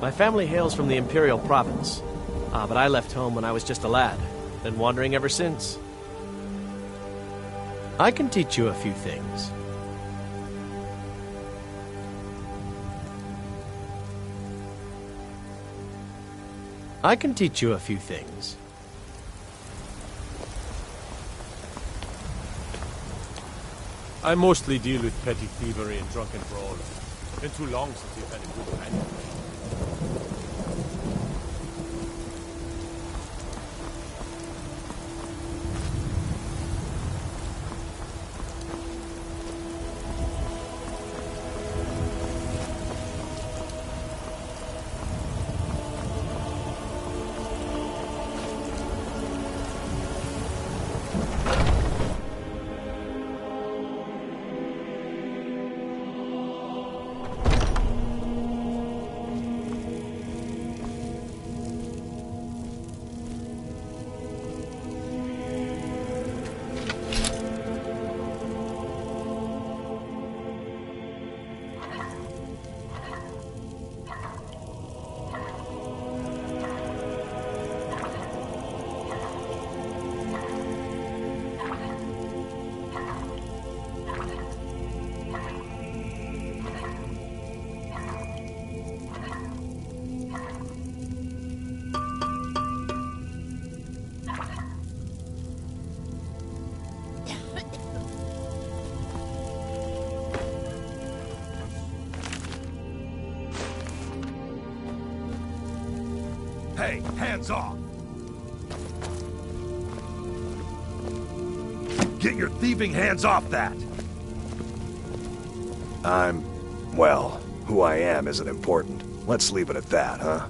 Speaker 13: My family hails from the Imperial Province. But I left home when I was just a lad. Been wandering ever since. I can teach you a few things. I can teach you a few things.
Speaker 1: I mostly deal with petty thievery and drunken brawls. Been too long since you've had a good man.
Speaker 2: Hey, hands off! Get your thieving hands off that! Well, who I am isn't important. Let's leave it at that, huh?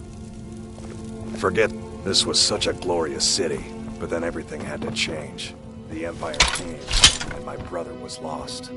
Speaker 2: Forget this was such a glorious city, but then everything had to change. The Empire came, and my brother was lost.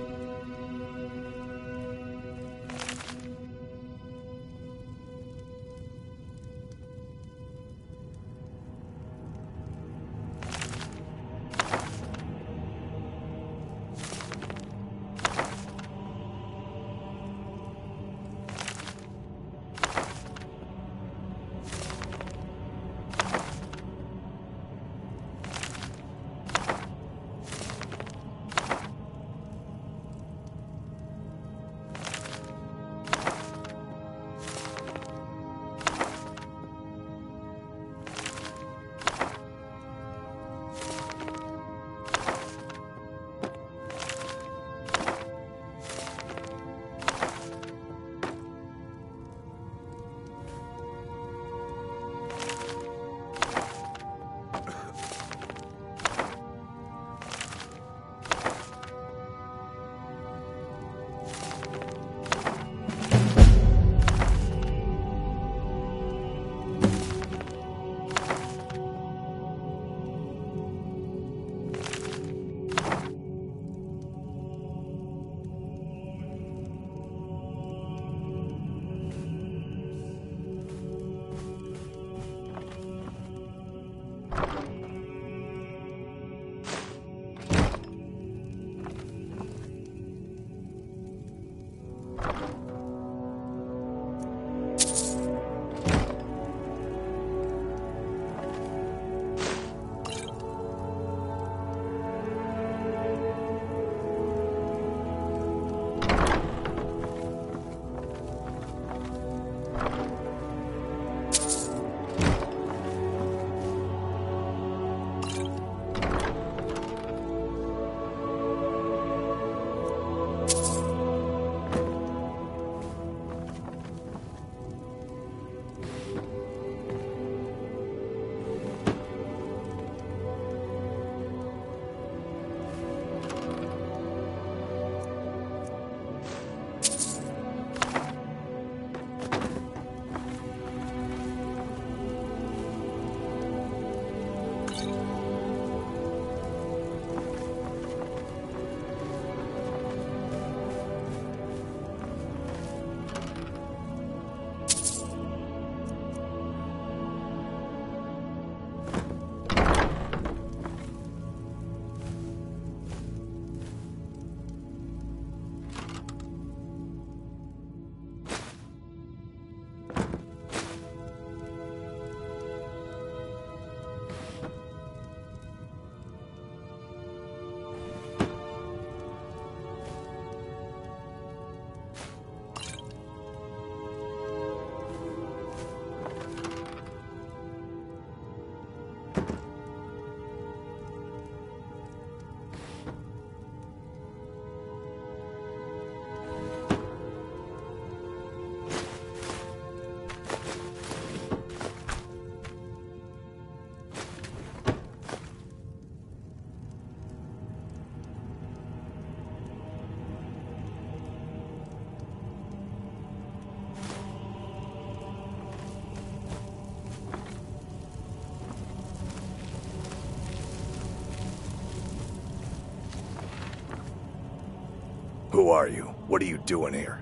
Speaker 2: Who are you? What are you doing here?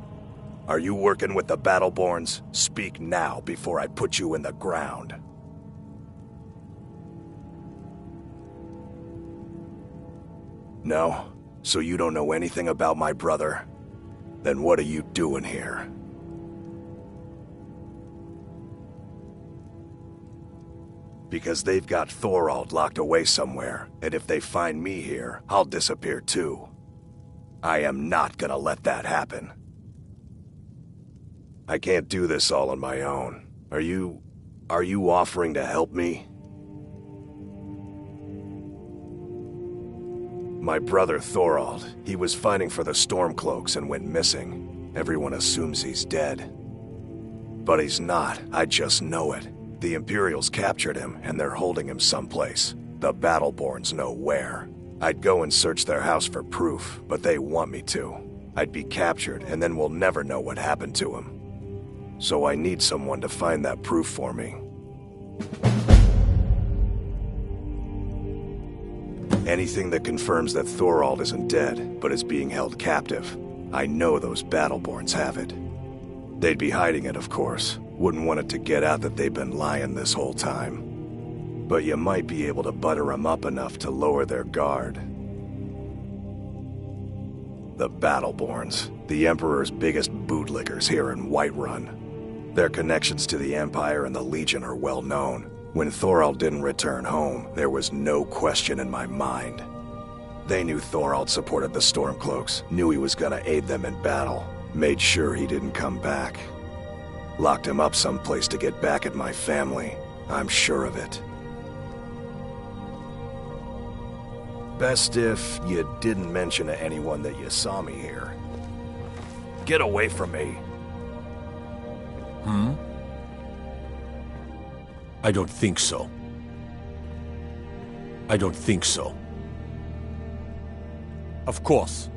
Speaker 2: Are you working with the Battleborns? Speak now before I put you in the ground. No? So you don't know anything about my brother? Then what are you doing here? Because they've got Thorald locked away somewhere, and if they find me here, I'll disappear too. I am not gonna let that happen. I can't do this all on my own. Are you offering to help me? My brother Thorald, he was fighting for the Stormcloaks and went missing. Everyone assumes he's dead. But he's not, I just know it. The Imperials captured him, and they're holding him someplace. The Battleborns know where. I'd go and search their house for proof, but they want me to. I'd be captured, and then we'll never know what happened to him. So I need someone to find that proof for me. Anything that confirms that Thorald isn't dead, but is being held captive. I know those Battleborns have it. They'd be hiding it, of course. Wouldn't want it to get out that they've been lying this whole time. But you might be able to butter them up enough to lower their guard. The Battleborns, the Emperor's biggest bootlickers here in Whiterun. Their connections to the Empire and the Legion are well known. When Thorald didn't return home, there was no question in my mind. They knew Thorald supported the Stormcloaks, knew he was gonna aid them in battle, made sure he didn't come back. Locked him up someplace to get back at my family, I'm sure of it. Best if you didn't mention to anyone that you saw me here. Get away from me.
Speaker 19: I don't think so. I don't think so. Of course.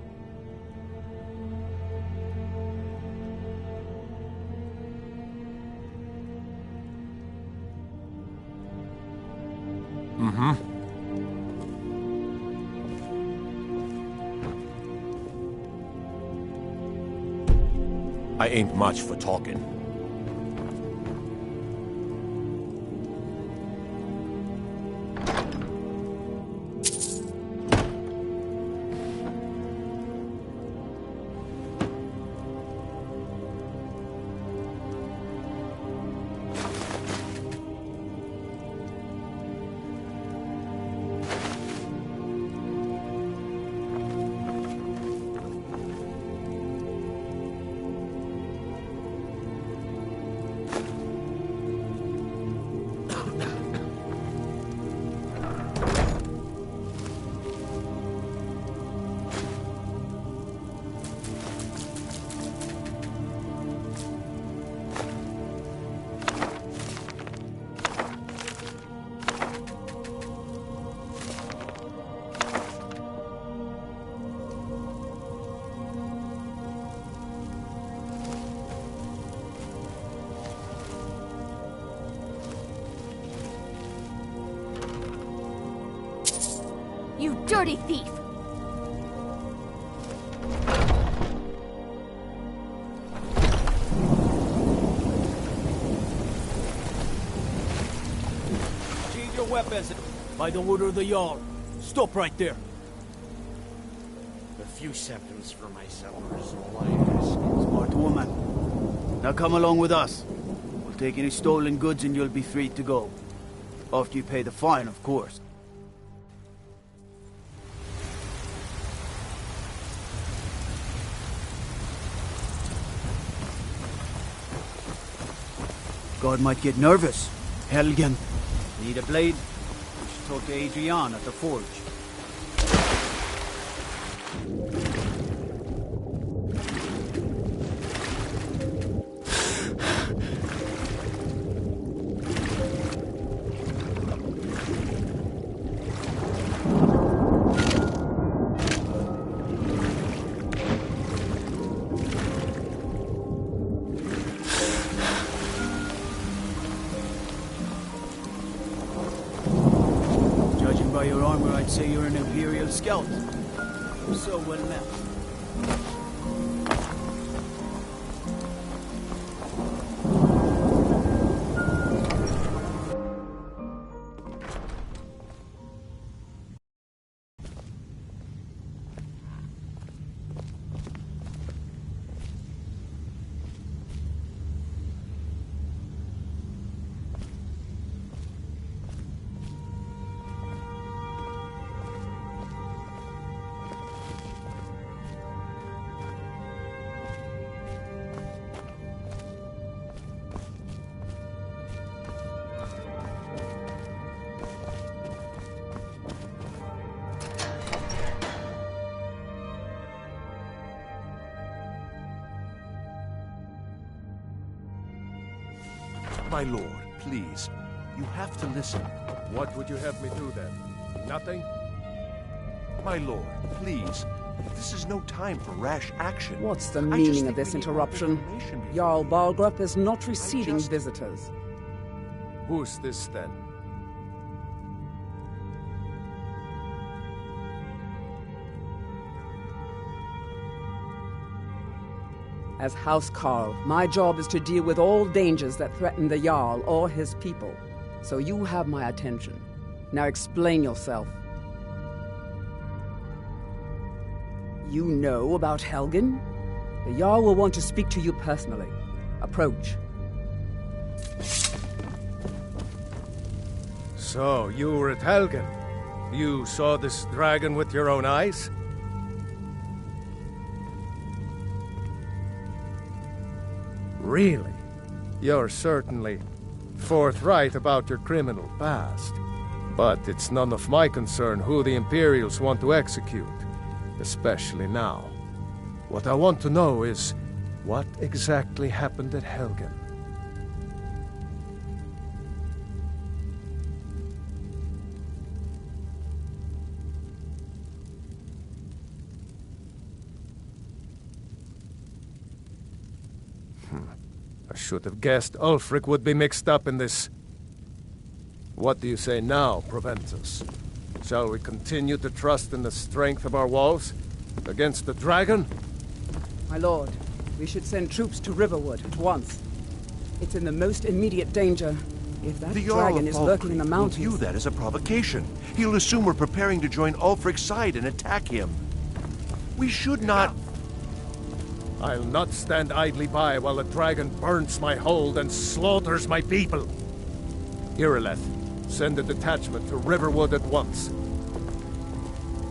Speaker 19: I ain't much for talking.
Speaker 14: You dirty thief!
Speaker 18: Sheathe your weapons. By the order of the Jarl. Stop right there.
Speaker 7: A few seconds for my supper's all I ask.
Speaker 18: Smart woman. Now come along with us. We'll take any stolen goods and you'll be free to go. After you pay the fine, of course. God might get nervous. Helgen. Need a blade? We should talk to Adrian at the forge. By your armor, I'd say you're an Imperial scout. So well met.
Speaker 2: My lord, please. You have to listen.
Speaker 1: What would you have me do then? Nothing?
Speaker 2: My lord, please. This is no time for rash action.
Speaker 20: What's the meaning of this interruption? Jarl Balgrup is not receiving visitors.
Speaker 1: Who's this then?
Speaker 20: As House Carl, my job is to deal with all dangers that threaten the Jarl or his people. So you have my attention. Now explain yourself. You know about Helgen? The Jarl will want to speak to you personally. Approach.
Speaker 1: So, you were at Helgen. You saw this dragon with your own eyes? Really? You're certainly forthright about your criminal past. But it's none of my concern who the Imperials want to execute, especially now. What I want to know is, what exactly happened at Helgen? I should have guessed Ulfric would be mixed up in this. What do you say now, Proventus? Shall we continue to trust in the strength of our walls against the dragon?
Speaker 20: My lord, we should send troops to Riverwood at once. It's in the most immediate danger. If that dragon is lurking in the mountains...
Speaker 2: will view that as a provocation. He'll assume we're preparing to join Ulfric's side and attack him. We should not...
Speaker 1: I'll not stand idly by while the dragon burns my hold and slaughters my people. Irileth, send a detachment to Riverwood at once.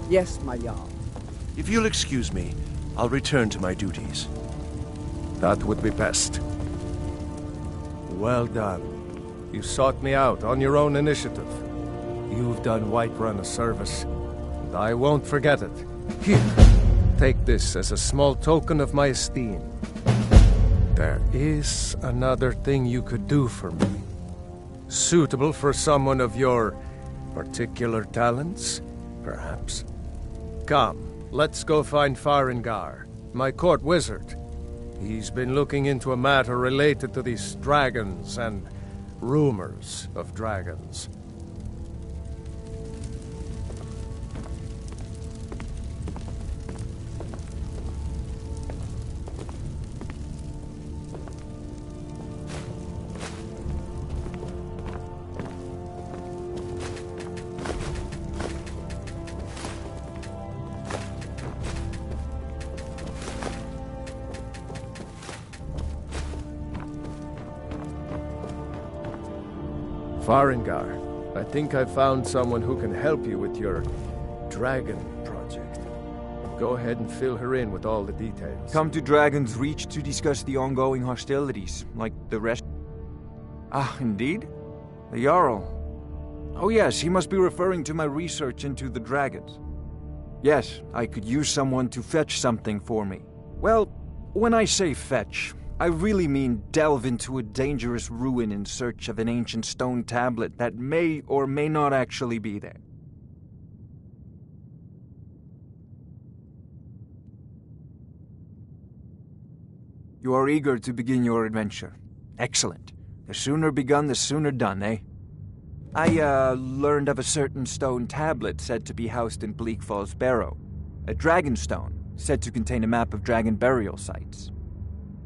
Speaker 20: Yes, my Jarl.
Speaker 2: If you'll excuse me, I'll return to my duties.
Speaker 1: That would be best. Well done. You sought me out on your own initiative. You've done Whiterun a service, and I won't forget it. Here, take this as a small token of my esteem. There is another thing you could do for me. Suitable for someone of your particular talents, perhaps? Come, let's go find Farengar, my court wizard. He's been looking into a matter related to these dragons and rumors of dragons. Farengar, I think I found someone who can help you with your dragon project. Go ahead and fill her in with all the details.
Speaker 11: Come to Dragon's Reach to discuss the ongoing hostilities, like the rest... Ah, indeed? The Jarl. Oh yes, he must be referring to my research into the dragons. Yes, I could use someone to fetch something for me. Well, when I say fetch, I really mean delve into a dangerous ruin in search of an ancient stone tablet that may or may not actually be there. You are eager to begin your adventure. Excellent. The sooner begun, the sooner done, eh? I, learned of a certain stone tablet said to be housed in Bleak Falls Barrow. A dragon stone, said to contain a map of dragon burial sites.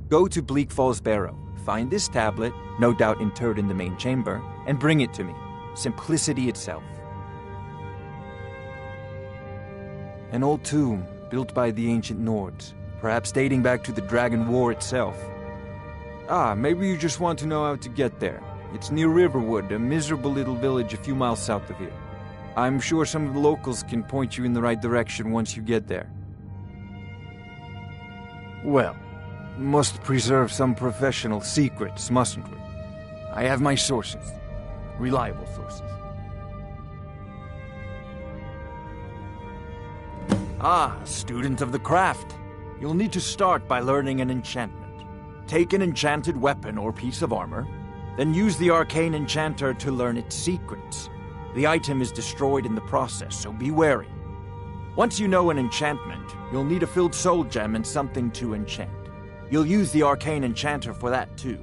Speaker 11: Go to Bleak Falls Barrow, find this tablet, no doubt interred in the main chamber, and bring it to me. Simplicity itself. An old tomb, built by the ancient Nords, perhaps dating back to the Dragon War itself. Ah, maybe you just want to know how to get there. It's near Riverwood, a miserable little village a few miles south of here. I'm sure some of the locals can point you in the right direction once you get there. Well, must preserve some professional secrets, mustn't we? I have my sources. Reliable sources. Ah, a student of the craft. You'll need to start by learning an enchantment. Take an enchanted weapon or piece of armor, Then use the arcane enchanter to learn its secrets. The item is destroyed in the process, so be wary. Once you know an enchantment, you'll need a filled soul gem and something to enchant. You'll use the arcane enchanter for that too.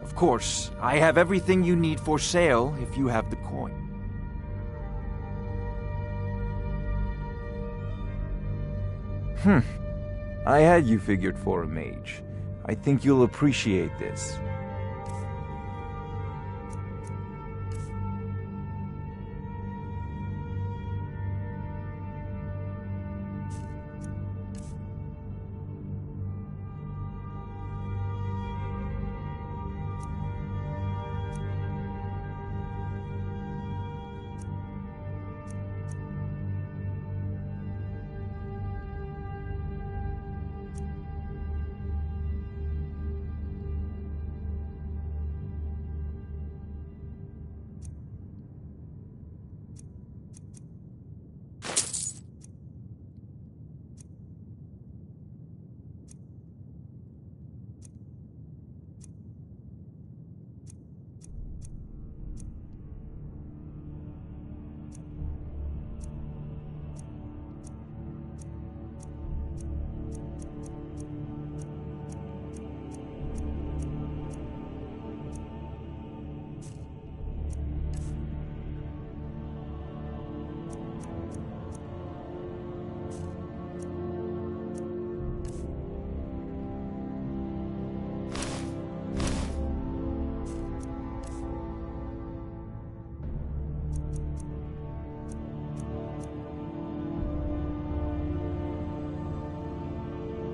Speaker 11: Of course, I have everything you need for sale if you have the coin. I had you figured for a mage. I think you'll appreciate this.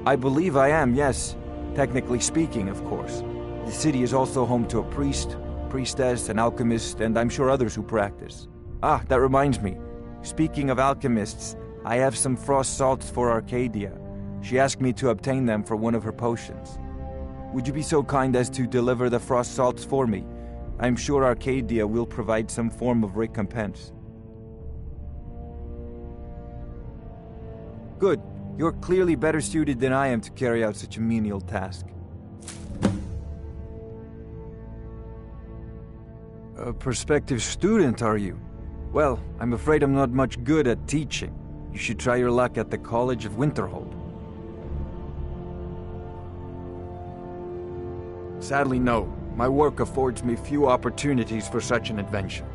Speaker 11: I believe I am, yes. Technically speaking, of course. The city is also home to a priest, priestess, an alchemist, and I'm sure others who practice. Ah, that reminds me. Speaking of alchemists, I have some frost salts for Arcadia. She asked me to obtain them for one of her potions. Would you be so kind as to deliver the frost salts for me? I'm sure Arcadia will provide some form of recompense. Good. You're clearly better suited than I am to carry out such a menial task. A prospective student, are you? Well, I'm afraid I'm not much good at teaching. You should try your luck at the College of Winterhold. Sadly, no. My work affords me few opportunities for such an adventure.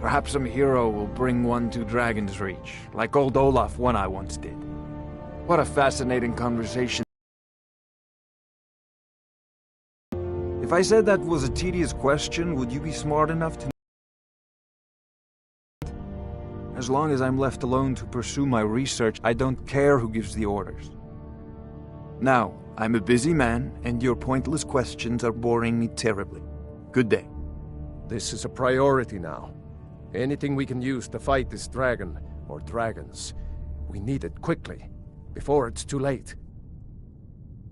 Speaker 11: Perhaps some hero will bring one to Dragon's Reach, like old Olaf one I once did. What a fascinating conversation. If I said that was a tedious question, would you be smart enough to... As long as I'm left alone to pursue my research, I don't care who gives the orders. Now, I'm a busy man, and your pointless questions are boring me terribly. Good day.
Speaker 1: This is a priority now. Anything we can use to fight this dragon, or dragons, we need it quickly. Before it's too late.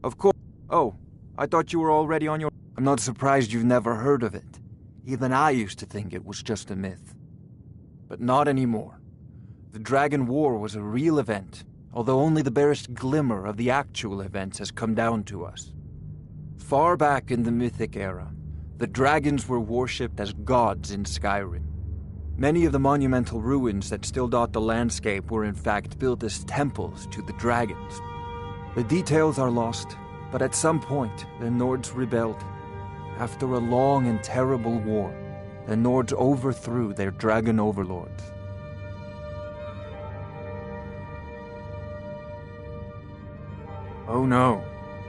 Speaker 11: Of course. Oh, I thought you were already on your... I'm not surprised you've never heard of it. Even I used to think it was just a myth. But not anymore. The Dragon War was a real event, although only the barest glimmer of the actual events has come down to us. Far back in the Mythic era, the dragons were worshipped as gods in Skyrim. Many of the monumental ruins that still dot the landscape were in fact built as temples to the dragons. The details are lost, but at some point the Nords rebelled. After a long and terrible war, the Nords overthrew their dragon overlords. Oh no,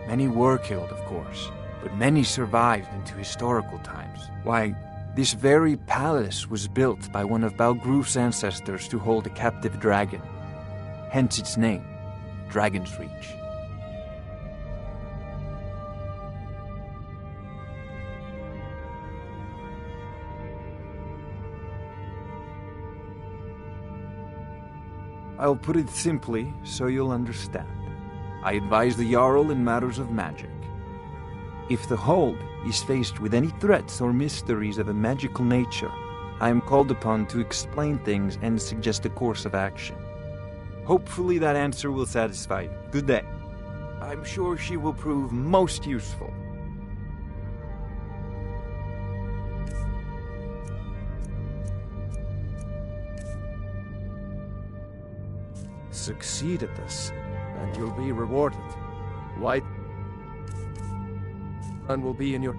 Speaker 11: many were killed, of course, but many survived into historical times. Why, this very palace was built by one of Balgruf's ancestors to hold a captive dragon. Hence its name, Dragon's Reach. I'll put it simply so you'll understand. I advise the Jarl in matters of magic. If the Hold is faced with any threats or mysteries of a magical nature, I am called upon to explain things and suggest a course of action. Hopefully that answer will satisfy you. Good day. I'm sure she will prove most useful.
Speaker 1: succeed at this, and you'll be rewarded. White Run will be in your...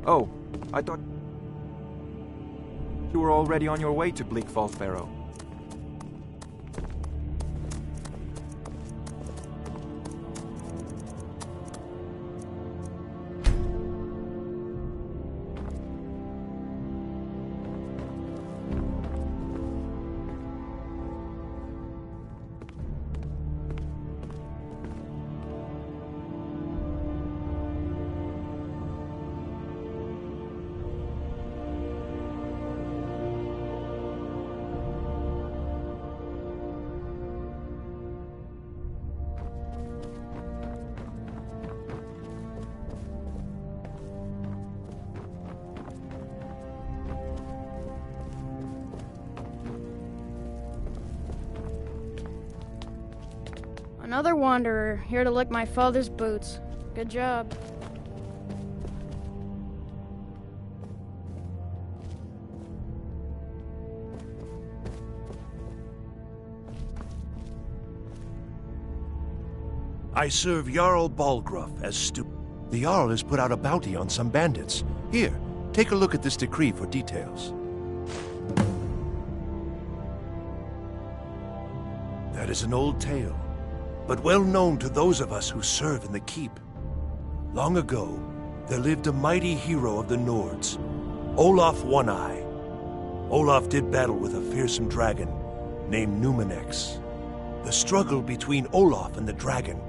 Speaker 9: Oh, I thought you were already on your way to Bleak Falls Barrow.
Speaker 21: Another wanderer, here to lick my father's boots. Good job.
Speaker 2: I serve Jarl Balgruff as steward. The Jarl has put out a bounty on some bandits. Here, take a look at this decree for details. That is an old tale, but well known to those of us who serve in the keep. Long ago, there lived a mighty hero of the Nords, Olaf One-Eye. Olaf did battle with a fearsome dragon named Numenex. The struggle between Olaf and the dragon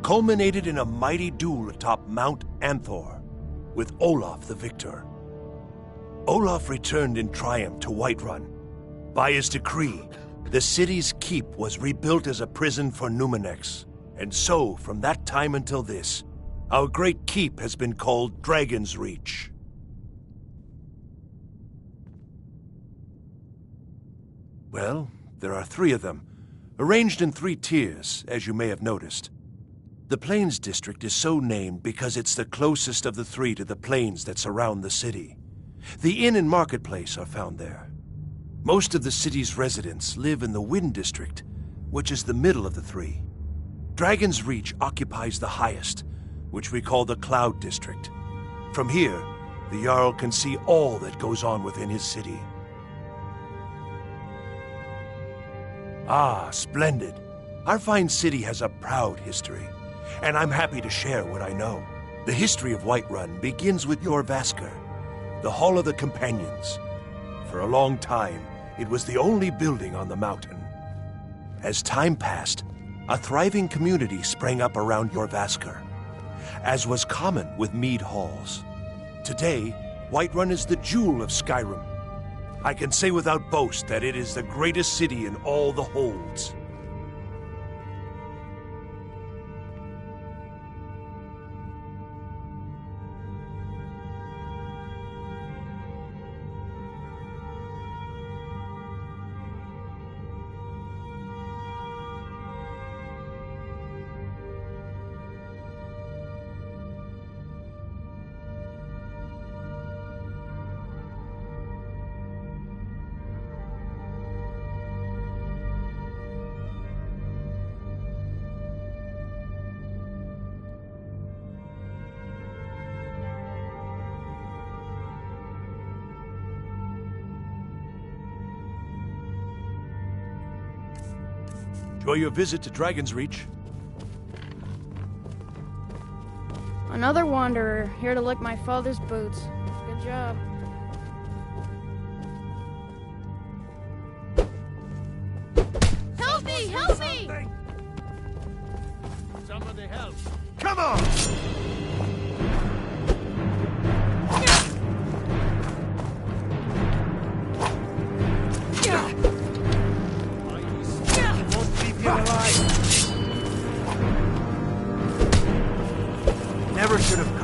Speaker 2: culminated in a mighty duel atop Mount Anthor, with Olaf the victor. Olaf returned in triumph to Whiterun. By his decree, the city's keep was rebuilt as a prison for Numenex. And so, from that time until this, our great keep has been called Dragon's Reach. Well, there are 3 of them, arranged in 3 tiers, as you may have noticed. The Plains District is so named because it's the closest of the 3 to the plains that surround the city. The inn and marketplace are found there. Most of the city's residents live in the Wind District, which is the middle of the 3. Dragon's Reach occupies the highest, which we call the Cloud District. From here, the Jarl can see all that goes on within his city. Ah, splendid. Our fine city has a proud history, and I'm happy to share what I know. The history of Whiterun begins with Jorrvaskr, the Hall of the Companions. For a long time, it was the only building on the mountain. As time passed, a thriving community sprang up around Jorrvaskr, as was common with mead halls. Today, Whiterun is the jewel of Skyrim. I can say without boast that it is the greatest city in all the holds. Enjoy your visit to Dragon's Reach.
Speaker 21: Another wanderer, here to lick my father's boots. Good job.
Speaker 1: the help.
Speaker 2: Come on!
Speaker 15: Won't leave you alive.
Speaker 11: Never should have